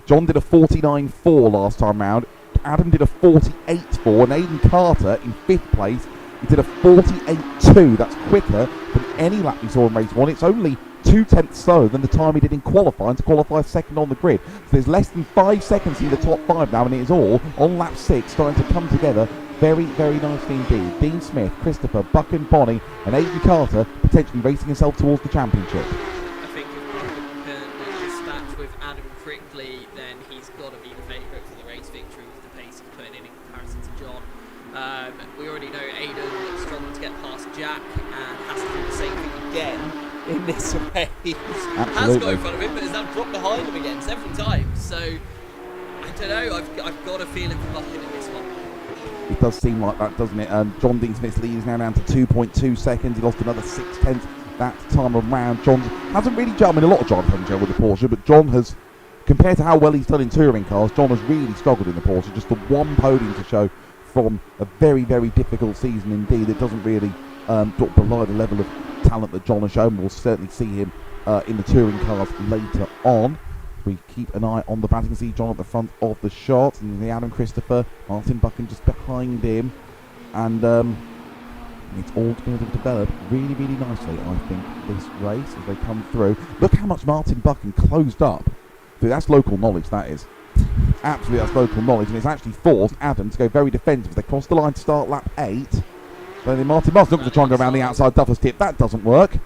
[SPEAKER 1] John did a 49.4 last time round. Adam did a 48.4, and Aidan Carter in 5th place, he did a 48.2. That's quicker than any lap we saw in race 1. It's only 2/10 slower than the time he did in qualifying to qualify 2nd on the grid. So there's less than 5 seconds in the top 5 now, and it is all on lap 6 starting to come together very, very nicely indeed. Dean Smith, Christopher, Buchan, Bonney, and Aidan Carter potentially racing himself towards the championship.
[SPEAKER 4] I think if Buchan can dispatch with Adam quickly, then he's got to be the favourite for the race victory with the pace he's putting in comparison to John. We already know Aidan struggling to get past Jack and has to do the same thing again in this race. Has got in front of him, but has now dropped behind him again several times. So, I don't know, I've got a feeling for Buchan in this one.
[SPEAKER 1] It does seem like that, doesn't it? John Dean Smith's lead is now down to 2.2 seconds. He lost another 0.6 that time around. John hasn't really jumped. I mean, a lot of drivers haven't jumped with the Porsche, but John has, compared to how well he's done in touring cars, John has really struggled in the Porsche. Just the one podium to show from a very, very difficult season indeed. It doesn't really belie the level of talent that John has shown. We'll certainly see him in the touring cars later on. We keep an eye on the batting. See John at the front of the shot, and the Adam Christopher, Martin Buchan just behind him, and it's all going to develop really, really nicely, I think, this race as they come through. Look how much Martin Buchan closed up. Dude, that's local knowledge, that is. Absolutely, that's local knowledge, and it's actually forced Adam to go very defensive. They crossed the line to start lap 8. So then Martin Buchan's not going to try and go around the outside Duffer's tip. That doesn't work.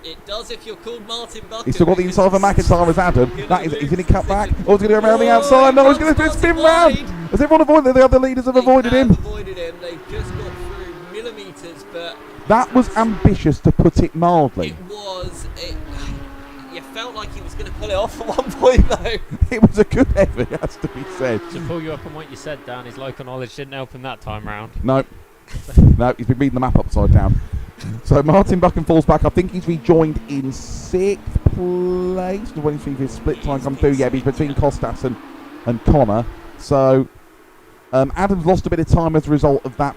[SPEAKER 4] It does if you're called Martin Buchan.
[SPEAKER 1] He's still got the inside of a McIntyre as Adam. That is, he's going to cut back. Oh, he's going to go around the outside. No, he's going to do a spin round. Has everyone avoided? The other leaders have avoided him.
[SPEAKER 4] They've just got through millimetres, but
[SPEAKER 1] that was ambitious, to put it mildly.
[SPEAKER 4] It was. You felt like he was going to pull it off at one point, though.
[SPEAKER 1] It was a good effort, it has to be said.
[SPEAKER 3] To pull you up on what you said, Dan, his local knowledge didn't help him that time round.
[SPEAKER 1] No, he's been reading the map upside down. So Martin Buchan falls back. I think he's rejoined in 6th place. We're waiting for his split time come through. Yeah, he's between Costas and Connor. So Adam's lost a bit of time as a result of that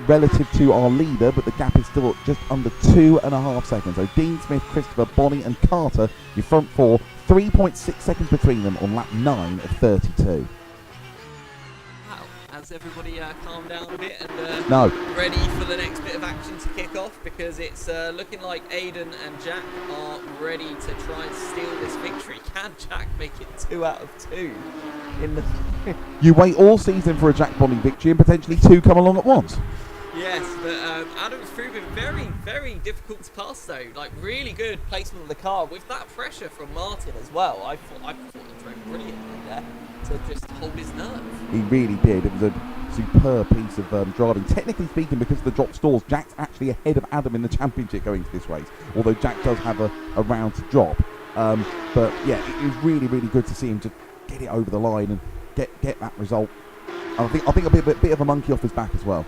[SPEAKER 1] relative to our leader, but the gap is still just under 2.5 seconds. So Dean Smith, Christopher, Bonney and Carter, your front 4, 3.6 seconds between them on lap 9 of 32.
[SPEAKER 4] Has everybody calmed down a bit and ready for the next bit of action to kick off? Because it's looking like Aidan and Jack are ready to try and steal this victory. Can Jack make it 2 out of 2 in the...
[SPEAKER 1] You wait all season for a Jack Bonney victory, and potentially 2 come along at once.
[SPEAKER 4] Yes, but Adam's proven very, very difficult to pass though. Like really good placement of the car with that pressure from Martin as well. I thought he drove brilliantly there to just hold his nerve.
[SPEAKER 1] He really did. It was a superb piece of driving. Technically speaking, because of the drop stalls, Jack's actually ahead of Adam in the championship going into this race, although Jack does have a round to drop. But yeah, it was really, really good to see him just get it over the line and get that result. And I think it'll be a bit of a monkey off his back as well.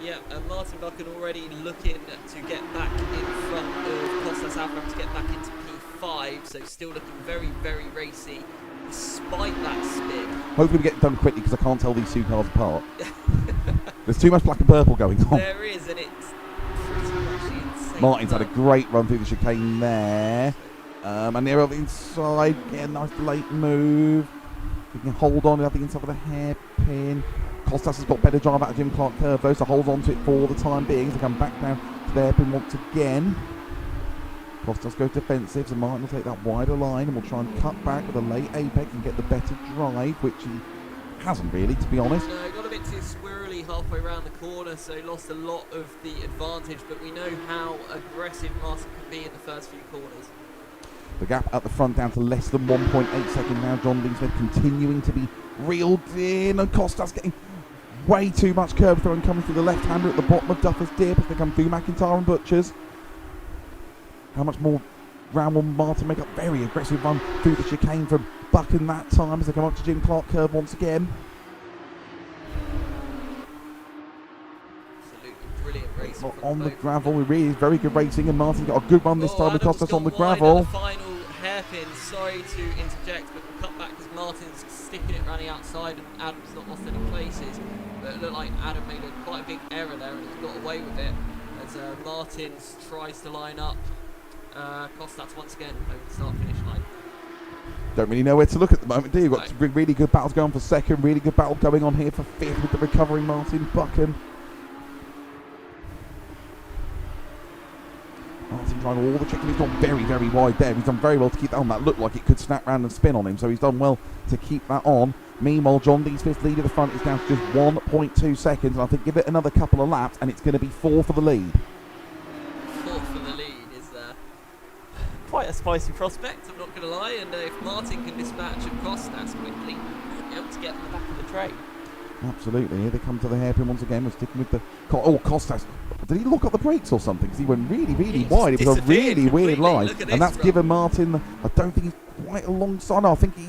[SPEAKER 4] Yeah, and Martin Buchan already looking to get back in front of Kostas Avram to get back into P5, so still looking very, very racy despite that spin.
[SPEAKER 1] Hopefully we get it done quickly because I can't tell these two cars apart. There's too much black and purple going on.
[SPEAKER 4] There is, and it's pretty much insane.
[SPEAKER 1] Martin's had a great run through the chicane there. And they're on the inside, get a nice late move. He can hold on, I think, inside of the hairpin. Kostas has got better drive out of Jim Clark curve though, so holds on to it for the time being. So come back down to the hairpin once again. Kostas goes defensive, so Martin will take that wider line and will try and cut back with a late apex and get the better drive, which he hasn't really, to be honest.
[SPEAKER 4] No, got a bit too squirrely halfway around the corner, so lost a lot of the advantage, but we know how aggressive Martin can be in the first few corners.
[SPEAKER 1] The gap at the front down to less than 1.8 seconds now. John Dean Smith continuing to be reeled in, and Kostas getting way too much curb throw and coming through the left-hander at the bottom of Duffers Dip as they come through McIntyre and Butchers. How much more ground will Martin make up? Very aggressive run through the chicane from Buchan that time as they come up to Jim Clark curve once again.
[SPEAKER 4] Absolutely brilliant racing from
[SPEAKER 1] On the
[SPEAKER 4] both.
[SPEAKER 1] gravel, it really is very good racing, and Martin got a good run this time with
[SPEAKER 4] Adam's
[SPEAKER 1] Kostas on the
[SPEAKER 4] gone wide
[SPEAKER 1] gravel.
[SPEAKER 4] at the final hairpin. Sorry to interject, but we'll cut back because Martin's sticking it running outside and Adam's not lost any places. But it looked like Adam made quite a big error there and has got away with it as Martin tries to line up Kostas once again over the start-finish line.
[SPEAKER 1] Don't really know where to look at the moment, do you? Got some really good battles going for second, really good battle going on here for fifth with the recovering Martin Buchan. Martin trying all the checking. He's gone very, very wide there. He's done very well to keep that on. That looked like it could snap round and spin on him, so he's done well to keep that on. Meanwhile, John Dean's fifth lead at the front is down to just 1.2 seconds, and I think give it another couple of laps, and it's going to be 4 for the lead.
[SPEAKER 4] 4 for the lead is quite a spicy prospect, I'm not going to lie, and if Martin can dispatch Kostas quickly, he'll be able to get on the back of the train.
[SPEAKER 1] Absolutely. Here they come to the hairpin once again. We're sticking with the... Kostas. Did he look at the brakes or something? Because he went really, really wide. It was a really weird line. And that's given Martin... I don't think he's quite alongside. No, I think he...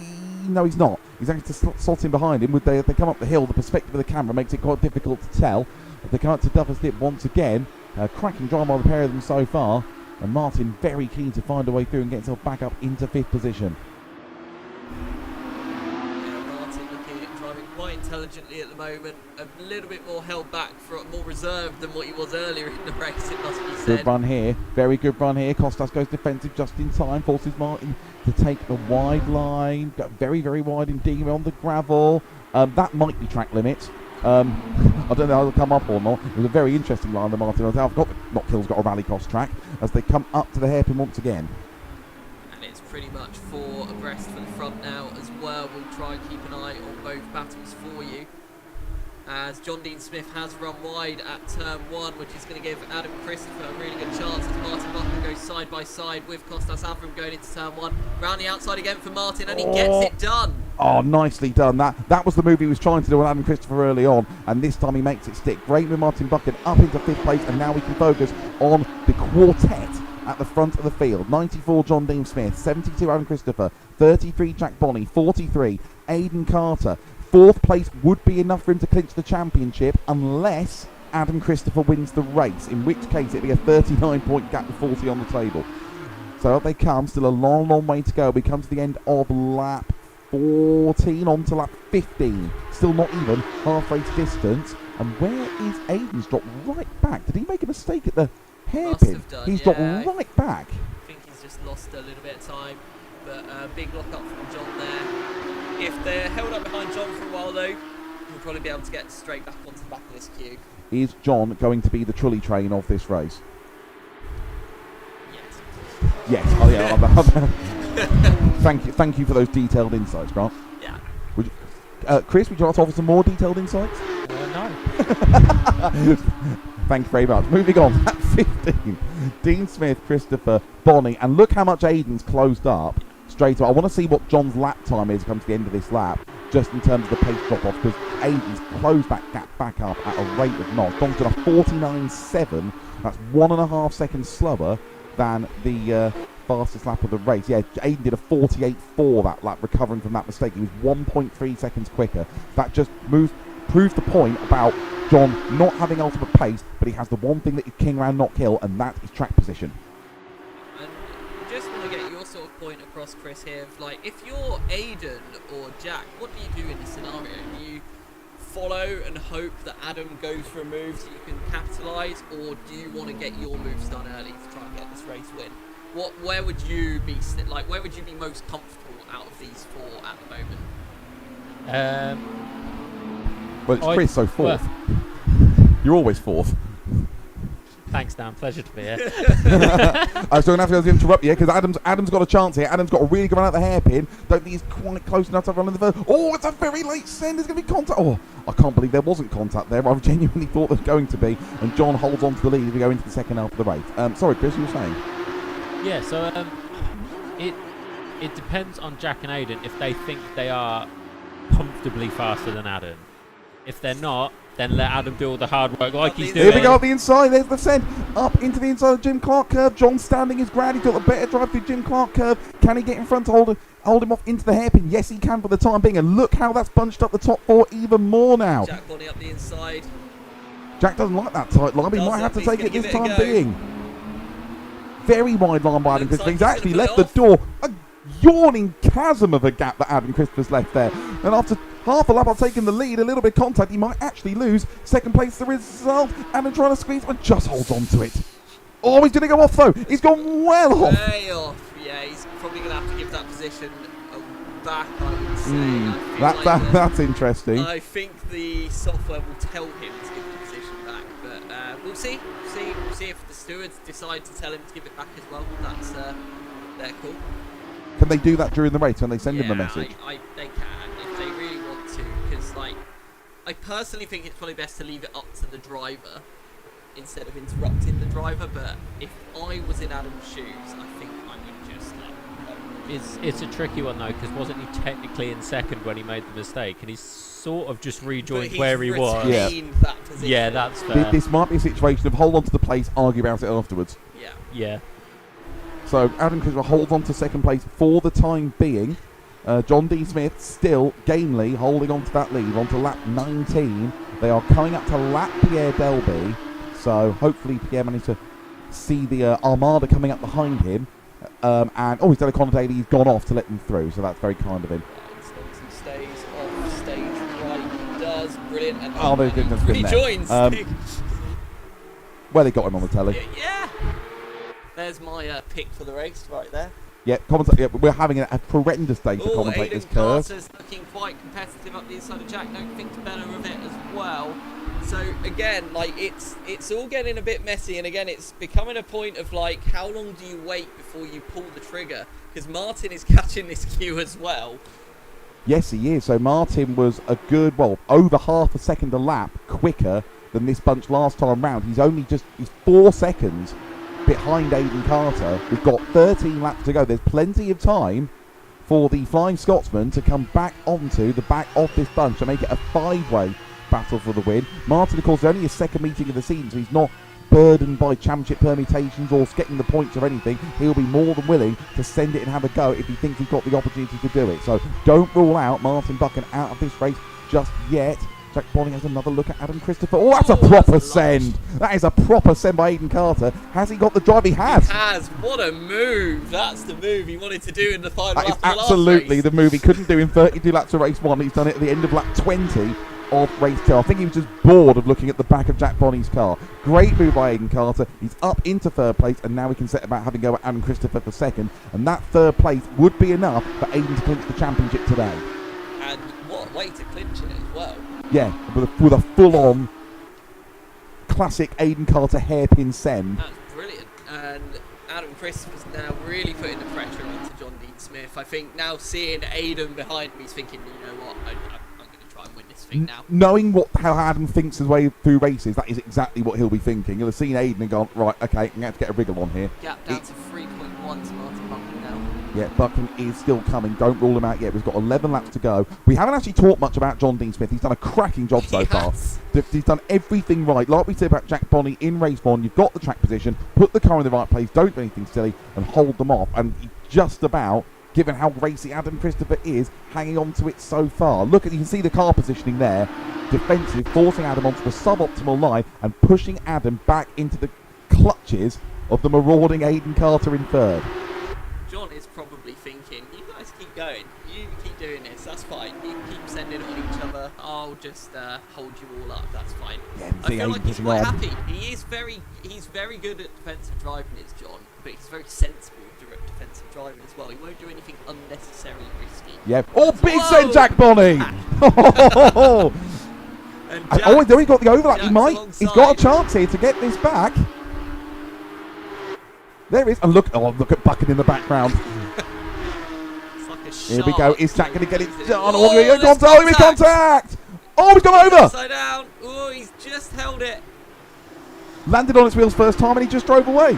[SPEAKER 1] No, he's not. He's actually slotting behind him. They come up the hill. The perspective of the camera makes it quite difficult to tell. They come up to Duffers Dip once again. Cracking drive by the pair of them so far. And Martin very keen to find a way through and get himself back up into fifth position.
[SPEAKER 4] Quite intelligently at the moment, a little bit more held back, more reserved than what he was earlier in the race, it must be said.
[SPEAKER 1] Good run here, very good run here. Kostas goes defensive just in time, forces Martin to take the wide line. Got very, very wide indeed on the gravel. That might be track limits. I don't know how it'll come up or not. It was a very interesting line that Martin has. I've got Knockhill's got a rally cross track as they come up to the hairpin once again.
[SPEAKER 4] It's pretty much 4 abreast for the front now as well. We'll try and keep an eye on both battles for you. As John Dean Smith has run wide at turn 1, which is going to give Adam Christopher a really good chance as Martin Buchan goes side by side with Kostas Avram going into turn 1. Round the outside again for Martin, and he gets it done.
[SPEAKER 1] Oh, nicely done. That was the move he was trying to do on Adam Christopher early on, and this time he makes it stick. Great with Martin Buchan up into fifth place, and now we can focus on the quartet at the front of the field. 94 John Dean Smith, 72 Adam Christopher, 33 Jack Bonney, 43 Aidan Carter. Fourth place would be enough for him to clinch the championship unless Adam Christopher wins the race, in which case it'd be a 39-point gap with 40 on the table. So up they come, still a long, long way to go. We come to the end of lap 14 on to lap 15. Still not even halfway distance. And where is Aidan's dropped right back? Did he make a mistake at the hairpin? He's dropped right back.
[SPEAKER 4] I think he's just lost a little bit of time, but big lock up from John there. If they're held up behind John for a while though, he'll probably be able to get straight back onto the back of this queue.
[SPEAKER 1] Is John going to be the trolley train of this race?
[SPEAKER 4] Yes.
[SPEAKER 1] Yes. Oh yeah. Thank you for those detailed insights, Grant.
[SPEAKER 4] Yeah.
[SPEAKER 1] Would you, Chris, would you like to offer some more detailed insights?
[SPEAKER 3] No.
[SPEAKER 1] Thank you very much. Moving on, at 15, Dean Smith, Christopher, Bonnie, and look how much Aiden's closed up straight away. I want to see what John's lap time is come to the end of this lap, just in terms of the pace drop-off, because Aiden's closed that gap back up at a rate of knots. John's done a 49.7. That's 1.5 seconds slower than the fastest lap of the race. Yeah, Aiden did a 48.4 that lap, recovering from that mistake. He was 1.3 seconds quicker. That just proves the point about John not having ultimate pace, but he has the one thing that is king around Knockhill, and that is track position.
[SPEAKER 4] And just want to get your sort of point across, Chris, here. Of like, if you're Aiden or Jack, what do you do in this scenario? Do you follow and hope that Adam goes for a move so you can capitalise, or do you want to get your moves done early to try and get this race win? Where would you be where would you be most comfortable out of these four at the moment?
[SPEAKER 1] Well, it's Chris, so fourth.
[SPEAKER 3] Well,
[SPEAKER 1] you're always fourth.
[SPEAKER 3] Thanks, Dan. Pleasure to be here.
[SPEAKER 1] I'm still going to have to interrupt you, because Adam's got a chance here. Adam's got a really good run at the hairpin. Don't think he's quite close enough to run in the first. Oh, it's a very late send. There's going to be contact. Oh, I can't believe there wasn't contact there. I genuinely thought there was going to be. And John holds on to the lead as we go into the second half of the race. Sorry, Chris, you were saying?
[SPEAKER 3] Yeah, so it depends on Jack and Aiden if they think they are comfortably faster than Adam. If they're not, then let Adam do all the hard work like he's doing.
[SPEAKER 1] Here we go up the inside. There's the send. Up into the inside of Jim Clark curve. John standing his ground. He's got a better drive through Jim Clark curve. Can he get in front to hold him off into the hairpin? Yes, he can for the time being. And look how that's bunched up the top four even more now.
[SPEAKER 4] Jack Bonnie up the inside.
[SPEAKER 1] Jack doesn't like that tight line. He might have to take it this time being. Very wide line by Adam Christopher. He's actually left the door. A yawning chasm of a gap that Adam Christopher's left there. And after half a lap of taking the lead, a little bit of contact, he might actually lose. Second place the result. Adam trying to squeeze, but just holds on to it. Oh, he's going to go off though. He's gone well off.
[SPEAKER 4] Way off. Yeah, he's probably going to have to give that position back, I would say.
[SPEAKER 1] That's interesting.
[SPEAKER 4] I think the software will tell him to give the position back, but we'll see. We'll see if the stewards decide to tell him to give it back as well. That's their call.
[SPEAKER 1] Can they do that during the race when they send him the message?
[SPEAKER 4] They can if they really want to, because I personally think it's probably best to leave it up to the driver instead of interrupting the driver. But if I was in Adam's shoes, I think I would just let him go.
[SPEAKER 3] It's a tricky one though, because wasn't he technically in second when he made the mistake, and he's sort of just rejoined where he was.
[SPEAKER 1] Yeah.
[SPEAKER 4] That position.
[SPEAKER 3] Yeah, that's fair.
[SPEAKER 1] This might be a situation of hold on to the place, argue about it afterwards.
[SPEAKER 4] Yeah.
[SPEAKER 3] Yeah.
[SPEAKER 1] So Adam Christopher holds on to second place for the time being. John D. Smith still gamely holding on to that lead, on to lap 19. They are coming up to lap Pierre Delby. So hopefully Pierre managed to see the Armada coming up behind him. He's done a Connor Daly. He's gone off to let them through, so that's very kind of him.
[SPEAKER 4] He stays off stage right. He does. Brilliant. And
[SPEAKER 1] there's goodness been there.
[SPEAKER 4] Rejoins.
[SPEAKER 1] Well, they got him on the telly.
[SPEAKER 4] Yeah. There's my pick for the race right there.
[SPEAKER 1] Yeah, we're having a horrendous day for commentators.
[SPEAKER 4] Aiden Carter's looking quite competitive up the inside of Jack. Don't think better of it as well. So again, it's all getting a bit messy, and again, it's becoming a point of how long do you wait before you pull the trigger? Because Martin is catching this cue as well.
[SPEAKER 1] Yes, he is. So Martin was over half a second a lap quicker than this bunch last time round. He's 4 seconds behind Aiden Carter. We've got 13 laps to go. There's plenty of time for the Flying Scotsman to come back onto the back of this bunch to make it a 5-way battle for the win. Martin, of course, is only his second meeting of the season, so he's not burdened by championship permutations or getting the points or anything. He'll be more than willing to send it and have a go if he thinks he's got the opportunity to do it. So don't rule out Martin Buchan out of this race just yet. Jack Bonnie has another look at Adam Christopher. Oh, that's a proper send. That is a proper send by Aiden Carter. Has he got the drive? He has.
[SPEAKER 4] He has. What a move. That's the move he wanted to do in the final lap of the
[SPEAKER 1] absolutely
[SPEAKER 4] last race.
[SPEAKER 1] The move he couldn't do in 32 laps of race 1. He's done it at the end of lap 20 of race 2. I think he was just bored of looking at the back of Jack Bonnie's car. Great move by Aiden Carter. He's up into third place, and now we can set about having a go at Adam Christopher for second. And that third place would be enough for Aiden to clinch the championship today.
[SPEAKER 4] And what a way to clinch it as well.
[SPEAKER 1] Yeah, with a full-on classic Aiden Carter hairpin send.
[SPEAKER 4] That's brilliant. And Adam Christopher's now really putting the pressure onto John Dean Smith. I think now seeing Aiden behind me, he's thinking, you know what, I'm going to try and win this thing now.
[SPEAKER 1] Knowing how Adam thinks his way through races, that is exactly what he'll be thinking. He'll have seen Aiden and gone, right, okay, I'm going to have to get a wriggle on here.
[SPEAKER 4] Gap down to 3.1 to Martin Buckley now.
[SPEAKER 1] Yeah, Buckley is still coming. Don't rule him out yet. We've got 11 laps to go. We haven't actually talked much about John Dean Smith. He's done a cracking job so far. He's done everything right. Like we said about Jack Bonney in race 1, you've got the track position, put the car in the right place, don't do anything silly, and hold them off. And just about, given how racy Adam Christopher is, hanging on to it so far. Look, you can see the car positioning there. Defensive, forcing Adam onto the suboptimal line and pushing Adam back into the clutches of the marauding Aiden Carter in third.
[SPEAKER 4] John is probably thinking, you guys keep going, you keep doing this, that's fine, you keep sending it on each other, I'll just hold you all up, that's fine.
[SPEAKER 1] Yeah,
[SPEAKER 4] I feel like he's
[SPEAKER 1] pushing
[SPEAKER 4] quite
[SPEAKER 1] on.
[SPEAKER 4] happy. He's very good at defensive driving, is John, but he's very sensible at defensive driving as well. He won't do anything unnecessarily risky.
[SPEAKER 1] Yeah. Oh, big send, Jack Bonney!
[SPEAKER 4] And
[SPEAKER 1] Oh, there he got the overlap.
[SPEAKER 4] Jack's
[SPEAKER 1] He's got a chance here to get this back. There is. And look at Bucket in the background.
[SPEAKER 4] It's like a
[SPEAKER 1] Here we go.
[SPEAKER 4] shark
[SPEAKER 1] Is Jack going to get it
[SPEAKER 4] moving.
[SPEAKER 1] done?
[SPEAKER 4] Oh,
[SPEAKER 1] Here
[SPEAKER 4] there's
[SPEAKER 1] comes contact! Oh, he's gone over!
[SPEAKER 4] Upside down. Oh, he's just held it.
[SPEAKER 1] Landed on its wheels first time and he just drove away.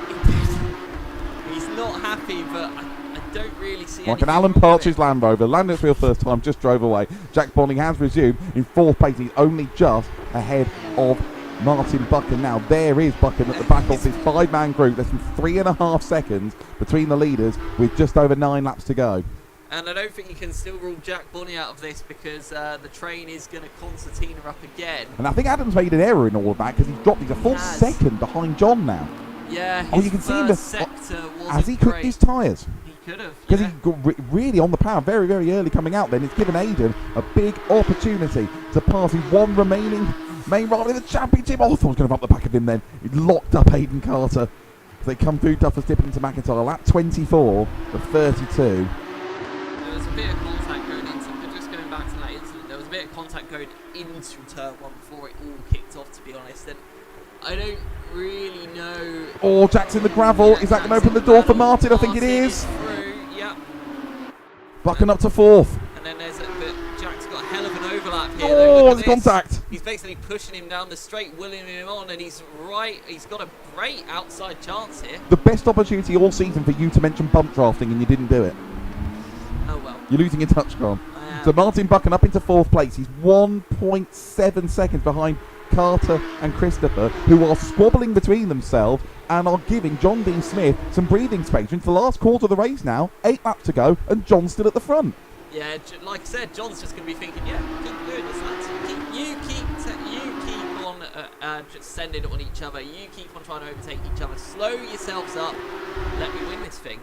[SPEAKER 4] He's not happy, but I don't really see
[SPEAKER 1] Like an
[SPEAKER 4] anything
[SPEAKER 1] Alan
[SPEAKER 4] wrong with
[SPEAKER 1] Partridge
[SPEAKER 4] it.
[SPEAKER 1] Land Rover. Landed on its wheels first time, just drove away. Jack Bonney has resumed in 4th place. He's only just ahead of Martin Buchan now. There is Buchan at the back of this 5-man group. Less than 3.5 seconds between the leaders with just over 9 laps to go.
[SPEAKER 4] And I don't think you can still rule Jack Bonney out of this because the train is going to concertina up again.
[SPEAKER 1] And I think Adam's made an error in all of that because he's dropped. He's a full
[SPEAKER 4] has.
[SPEAKER 1] second behind John now.
[SPEAKER 4] Yeah,
[SPEAKER 1] Oh,
[SPEAKER 4] his
[SPEAKER 1] you can see him
[SPEAKER 4] first sector wasn't
[SPEAKER 1] as he cooked
[SPEAKER 4] great.
[SPEAKER 1] his tyres.
[SPEAKER 4] He could have.
[SPEAKER 1] Because
[SPEAKER 4] Yeah.
[SPEAKER 1] he got really on the power very, very early coming out then. It's given Aiden a big opportunity to pass his one remaining main rival in the championship. Oh, I thought I was going to bump the back of him then. He locked up Aiden Carter. They come through Duffers Dip into McIntyre. Lap 24 of 32.
[SPEAKER 4] There was a bit of contact going into, but just going back to that incident, there was a bit of contact going into turn 1 before it all kicked off, to be honest. And I don't really know.
[SPEAKER 1] Oh, Jack's in the gravel. Is that going to open the door for Martin? I think it
[SPEAKER 4] Martin
[SPEAKER 1] is.
[SPEAKER 4] Through, yep.
[SPEAKER 1] Bucking up to 4th.
[SPEAKER 4] And then there's but Jack's got a hell of an overlap here.
[SPEAKER 1] Oh,
[SPEAKER 4] Look at
[SPEAKER 1] there's
[SPEAKER 4] this.
[SPEAKER 1] contact.
[SPEAKER 4] He's basically pushing him down the straight, willing him on, and he's got a great outside chance here.
[SPEAKER 1] The best opportunity all season for you to mention bump drafting and you didn't do it.
[SPEAKER 4] Oh well.
[SPEAKER 1] You're losing your touch, Grant.
[SPEAKER 4] I am.
[SPEAKER 1] So Martin Buchan up into 4th place. He's 1.7 seconds behind Carter and Christopher, who are squabbling between themselves and are giving John Dean Smith some breathing space. Into the last quarter of the race now, 8 laps to go, and John's still at the front.
[SPEAKER 4] Yeah, like I said, John's just going to be thinking, yeah, keep doing this, lads. You keep on just sending it on each other. You keep on trying to overtake each other. Slow yourselves up. Let me win this thing.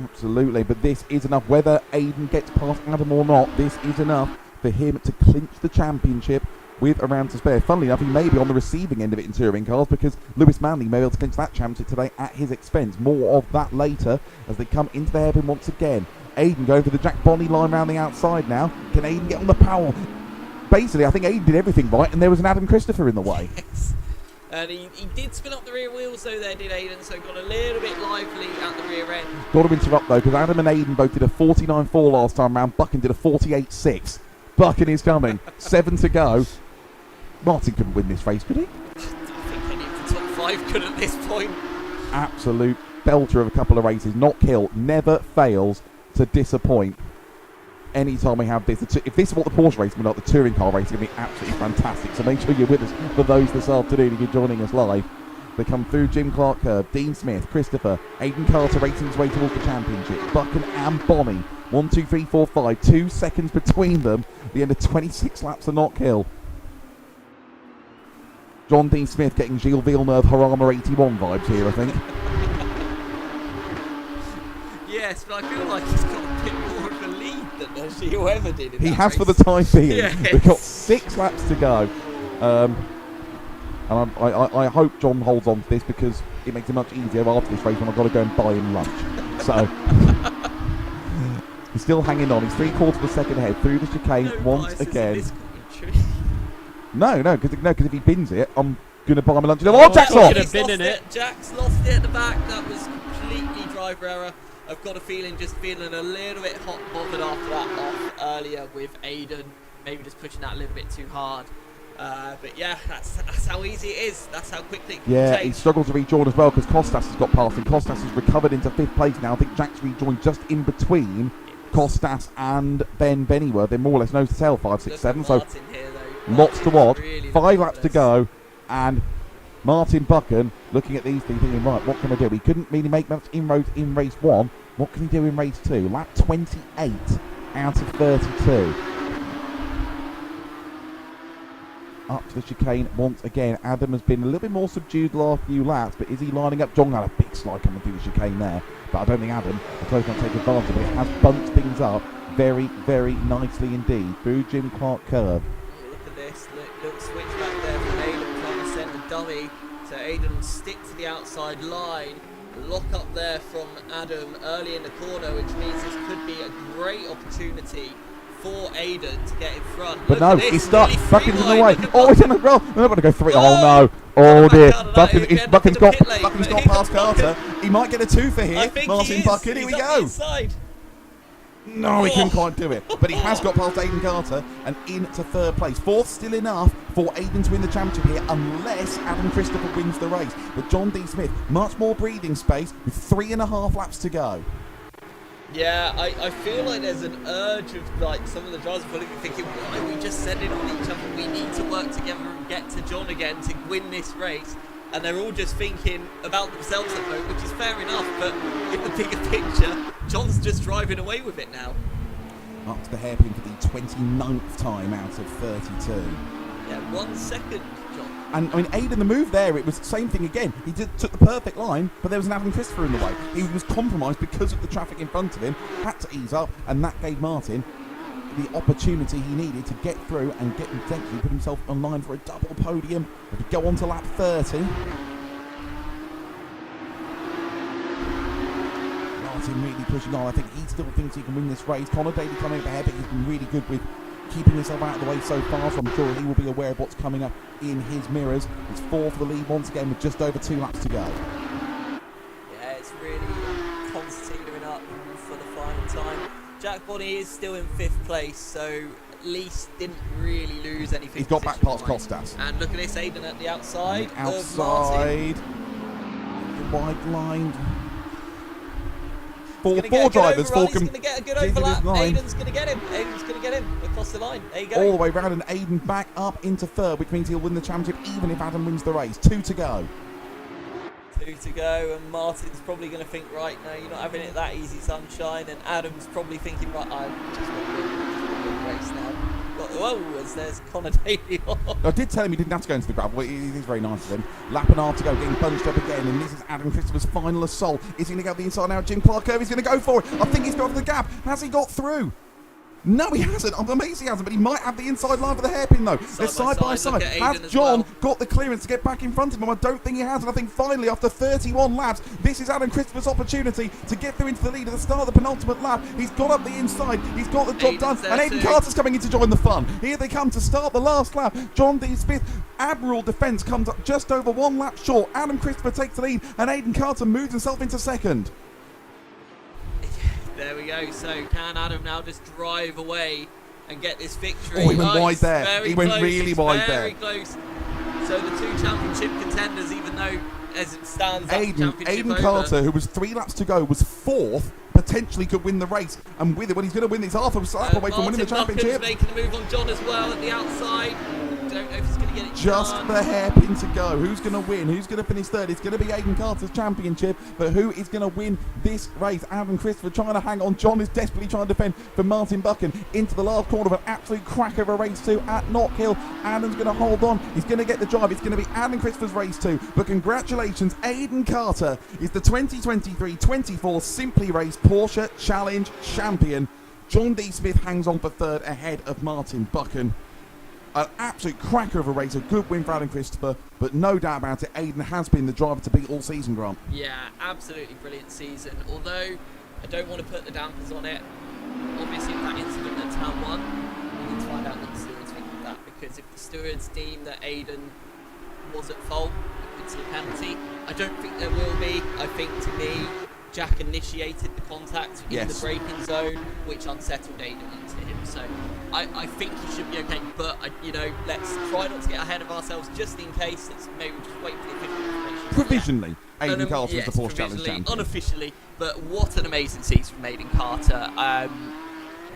[SPEAKER 1] Absolutely, but this is enough. Whether Aiden gets past Adam or not, this is enough for him to clinch the championship with a round to spare. Funnily enough, he may be on the receiving end of it in touring cars because Lewis Manley may be able to clinch that championship today at his expense. More of that later as they come into the hairpin once again. Aiden going for the Jack Bonney line round the outside now. Can Aiden get on the power? Basically, I think Aiden did everything right and there was an Adam Christopher in the way.
[SPEAKER 4] Yes. And he did spin up the rear wheels, though, there did Aiden, so got a little bit lively at the rear end.
[SPEAKER 1] Got to interrupt though, because Adam and Aiden both did a 49.4 last time round. Buchan did a 48.6. Buchan is coming. 7 to go. Martin couldn't win this race, could he?
[SPEAKER 4] I don't think any of the top 5 could at this point.
[SPEAKER 1] Absolute belter of a couple of races. Knockhill never fails to disappoint. Anytime we have this, if this is what the Porsche race is like, the touring car race is going to be absolutely fantastic. So make sure you're with us for those this afternoon if you're joining us live. They come through Jim Clark Curve, Dean Smith, Christopher, Aiden Carter racing his way towards the championship. Buchan and Bonney. 1, 2, 3, 4, 5. 2 seconds between them. The end of 26 laps of Knockhill. John Dean Smith getting Gilles Villeneuve Harama 81 vibes here, I think.
[SPEAKER 4] Yes, but I feel like he's got a bit more of a lead than Gilles ever did in
[SPEAKER 1] He
[SPEAKER 4] that
[SPEAKER 1] has for the
[SPEAKER 4] race.
[SPEAKER 1] time being.
[SPEAKER 4] Yes.
[SPEAKER 1] We've got 6 laps to go. And I hope John holds on to this because it makes it much easier after this race when I've got to go and buy him lunch. So he's still hanging on. He's 3/4 of a second ahead through the chicane
[SPEAKER 4] No
[SPEAKER 1] once
[SPEAKER 4] biases in
[SPEAKER 1] again.
[SPEAKER 4] this commentary.
[SPEAKER 1] No, because if he bins it, I'm going to buy him a lunch. Oh, Jack's off!
[SPEAKER 3] He's
[SPEAKER 4] He's
[SPEAKER 3] been in
[SPEAKER 4] lost
[SPEAKER 3] it.
[SPEAKER 4] Jack's lost it at the back. That was completely driver error. I've got a feeling, just feeling a little bit hot bothered after that off earlier with Aiden. maybe just pushing that a little bit too hard. But yeah, that's how easy it is. That's how quickly it can change.
[SPEAKER 1] He struggles to rejoin as well because Costas has got past him. Costas has recovered into 5th place now. I think Jack's rejoined just in between Costas and Ben Bennyworth. They're more or less nose to tail, 5, 6, 7. So
[SPEAKER 4] Here,
[SPEAKER 1] lots to watch.
[SPEAKER 4] Really
[SPEAKER 1] 5 laps to go, and Martin Buchan looking at these things thinking, right, what can I do? He couldn't really make much inroads in race 1. What can he do in race 2? Lap 28 out of 32. Up to the chicane once again. Adam has been a little bit more subdued the last few laps, but is he lining up? John had a big slide coming through the chicane there, but I don't think Adam is close enough to take advantage of it. It has bunched things up very, very nicely indeed through Jim Clark curve.
[SPEAKER 4] Look at this, little switch back there from Aidan trying to send the dummy. So Aidan will stick to the outside line. Lock up there from Adam early in the corner, which means this could be a great opportunity for Aidan to get in front.
[SPEAKER 1] But
[SPEAKER 4] Look
[SPEAKER 1] no,
[SPEAKER 4] at
[SPEAKER 1] he's
[SPEAKER 4] this,
[SPEAKER 1] stuck.
[SPEAKER 4] nearly
[SPEAKER 1] Buchan's in the
[SPEAKER 4] free
[SPEAKER 1] way.
[SPEAKER 4] wide.
[SPEAKER 1] Oh, he's in the well. They're not going to go 3.
[SPEAKER 4] Oh!
[SPEAKER 1] Oh no. Oh
[SPEAKER 4] Back
[SPEAKER 1] dear.
[SPEAKER 4] out of that. He'll be ending
[SPEAKER 1] Buchan's
[SPEAKER 4] up
[SPEAKER 1] got
[SPEAKER 4] in the pit lane,
[SPEAKER 1] Buchan's
[SPEAKER 4] but
[SPEAKER 1] got
[SPEAKER 4] here
[SPEAKER 1] past
[SPEAKER 4] comes
[SPEAKER 1] Carter. He might get a 2 for
[SPEAKER 4] I
[SPEAKER 1] here.
[SPEAKER 4] think
[SPEAKER 1] Martin
[SPEAKER 4] he is.
[SPEAKER 1] Buchan. Here
[SPEAKER 4] He's
[SPEAKER 1] we
[SPEAKER 4] up the
[SPEAKER 1] go.
[SPEAKER 4] inside.
[SPEAKER 1] No, he couldn't
[SPEAKER 4] Oh.
[SPEAKER 1] quite do it. But he has got past Aidan Carter and into 3rd place. 4th still enough for Aidan to win the championship here, unless Adam Christopher wins the race. But John D. Smith, much more breathing space with 3.5 laps to go.
[SPEAKER 4] Yeah, I feel like there's an urge of like some of the drivers are thinking, why are we just sending on each other? We need to work together and get to John again to win this race. And they're all just thinking about themselves at the moment, which is fair enough. But in the bigger picture, John's just driving away with it now.
[SPEAKER 1] Up to the hairpin for the 29th time out of 32.
[SPEAKER 4] Yeah, 1 second, John.
[SPEAKER 1] And I mean, Aidan, the move there, it was the same thing again. He took the perfect line, but there was an Adam Christopher in the way. He was compromised because of the traffic in front of him, had to ease up, and that gave Martin the opportunity he needed to get through and get potentially put himself on line for a double podium. If we go on to lap 30. Martin really pushing on. I think he still thinks he can win this race. Connor Daly coming up ahead, but he's been really good with keeping himself out of the way so far, so I'm sure he will be aware of what's coming up in his mirrors. It's 4 for the lead once again with just over 2 laps to go.
[SPEAKER 4] Yeah, it's really concealing up for the final time. Jack Bonney is still in 5th place, so at least didn't really lose anything.
[SPEAKER 1] He's got back past
[SPEAKER 4] position-wise.
[SPEAKER 1] Costas.
[SPEAKER 4] And look at this, Aidan at the outside.
[SPEAKER 1] Outside. The wide line. Four
[SPEAKER 4] He's going
[SPEAKER 1] drivers.
[SPEAKER 4] He's going to get a good
[SPEAKER 1] Jason is
[SPEAKER 4] overlap.
[SPEAKER 1] line.
[SPEAKER 4] Aidan's going to get him. Aidan's going to get him across the line. There you go.
[SPEAKER 1] All the way round, and Aidan back up into 3rd, which means he'll win the championship even if Adam wins the race. 2 to go.
[SPEAKER 4] 2 to go, and Martin's probably going to think, right, no, you're not having it that easy, sunshine. And Adam's probably thinking, right, I just want to win the race now. But, whoa, as there's Connor Daly on.
[SPEAKER 1] I did tell him he didn't have to go into the gravel. It is very nice of him. Lap and a half to go, getting bunched up again, and this is Adam Christopher's final assault. Is he going to go the inside now? Jim Clark curve, he's going to go for it. I think he's got the gap. Has he got through? No, he hasn't. I'm amazed he hasn't, but he might have the inside line for the hairpin, though. They're side by side. Has John got the clearance to get back in front of him? I don't think he has, and I think finally, after 31 laps, this is Adam Christopher's opportunity to get through into the lead at the start of the penultimate lap. He's got up the inside. He's got the job done, and Aidan Carter's coming in to join the fun. Here they come to start the last lap. John D. Smith, admirable defence, comes up just over 1 lap short. Adam Christopher takes the lead, and Aidan Carter moves himself into 2nd.
[SPEAKER 4] There we go. So can Adam now just drive away and get this victory?
[SPEAKER 1] Oh, he went wide there. He went really wide there.
[SPEAKER 4] Very close. So the 2 championship contenders, even though as it stands,
[SPEAKER 1] Aidan Carter, who was 3 laps to go, was 4th. Potentially could win the race, and with it, when he's going to win, he's half a lap away from winning the championship.
[SPEAKER 4] Martin making a move on John as well at the outside. Don't know if he's going to get it
[SPEAKER 1] Just
[SPEAKER 4] done.
[SPEAKER 1] the hairpin to go. Who's going to win? Who's going to finish 3rd? It's going to be Aidan Carter's championship, but who is going to win this race? Adam Christopher trying to hang on. John is desperately trying to defend for Martin Buchan into the last corner of an absolute cracker of a race 2 at Knockhill. Adam's going to hold on. He's going to get the drive. It's going to be Adam Christopher's race 2. But congratulations, Aidan Carter is the 2023-24 Simply Race Porsche Challenge champion. John D. Smith hangs on for 3rd ahead of Martin Buchan. An absolute cracker of a race, a good win for Adam Christopher, but no doubt about it, Aidan has been the driver to beat all season, Grant.
[SPEAKER 4] Yeah, absolutely brilliant season. Although I don't want to put the dampers on it. Obviously, that incident at Town 1, we need to find out what the stewards think of that, because if the stewards deem that Aidan was at fault, we could see a penalty. I don't think there will be. I think, to me, Jack initiated the contact in
[SPEAKER 1] Yes.
[SPEAKER 4] the braking zone, which unsettled Aiden into him. So I think he should be okay. But let's try not to get ahead of ourselves, just in case. Let's maybe just wait for the official information.
[SPEAKER 1] Provisionally, Aiden Carter
[SPEAKER 4] yes,
[SPEAKER 1] is the Porsche Challenge
[SPEAKER 4] provisionally,
[SPEAKER 1] champion.
[SPEAKER 4] unofficially. But what an amazing season from Aiden Carter.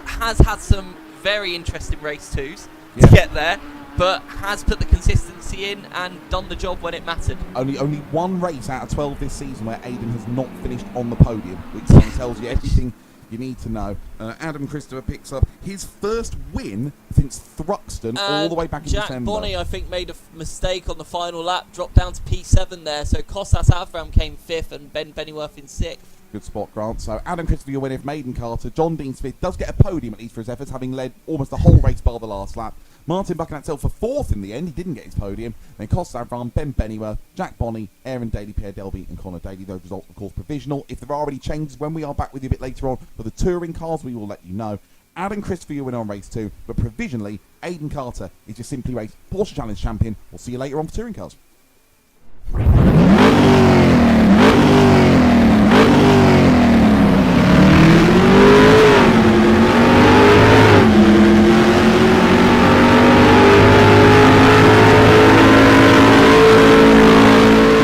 [SPEAKER 4] Has had some very interesting race twos
[SPEAKER 1] Yeah.
[SPEAKER 4] to get there, but has put the consistency in and done the job when it mattered.
[SPEAKER 1] Only one race out of 12 this season where Aiden has not finished on the podium, which kind of tells you everything you need to know. Adam Christopher picks up his first win since Thruxton all the way back in
[SPEAKER 4] Jack
[SPEAKER 1] December.
[SPEAKER 4] Bonney, I think, made a mistake on the final lap, dropped down to P7 there, so Kostas Avram came 5th and Ben Bennyworth in 6th.
[SPEAKER 1] Good spot, Grant. So Adam Christopher, your winner, Aiden Carter. John Dean Smith does get a podium, at least for his efforts, having led almost the whole race bar the last lap. Martin Buckingham for 4th in the end. He didn't get his podium. Then Kostas Avram, Ben Bennyworth, Jack Bonney, Aaron Daly, Pierre Delby and Connor Daly. Those results, of course, provisional. If there are any changes, when we are back with you a bit later on for the touring cars, we will let you know. Adam Christopher, your winner on race 2. But provisionally, Aiden Carter is your Simply Race Porsche Challenge champion. We'll see you later on for touring cars.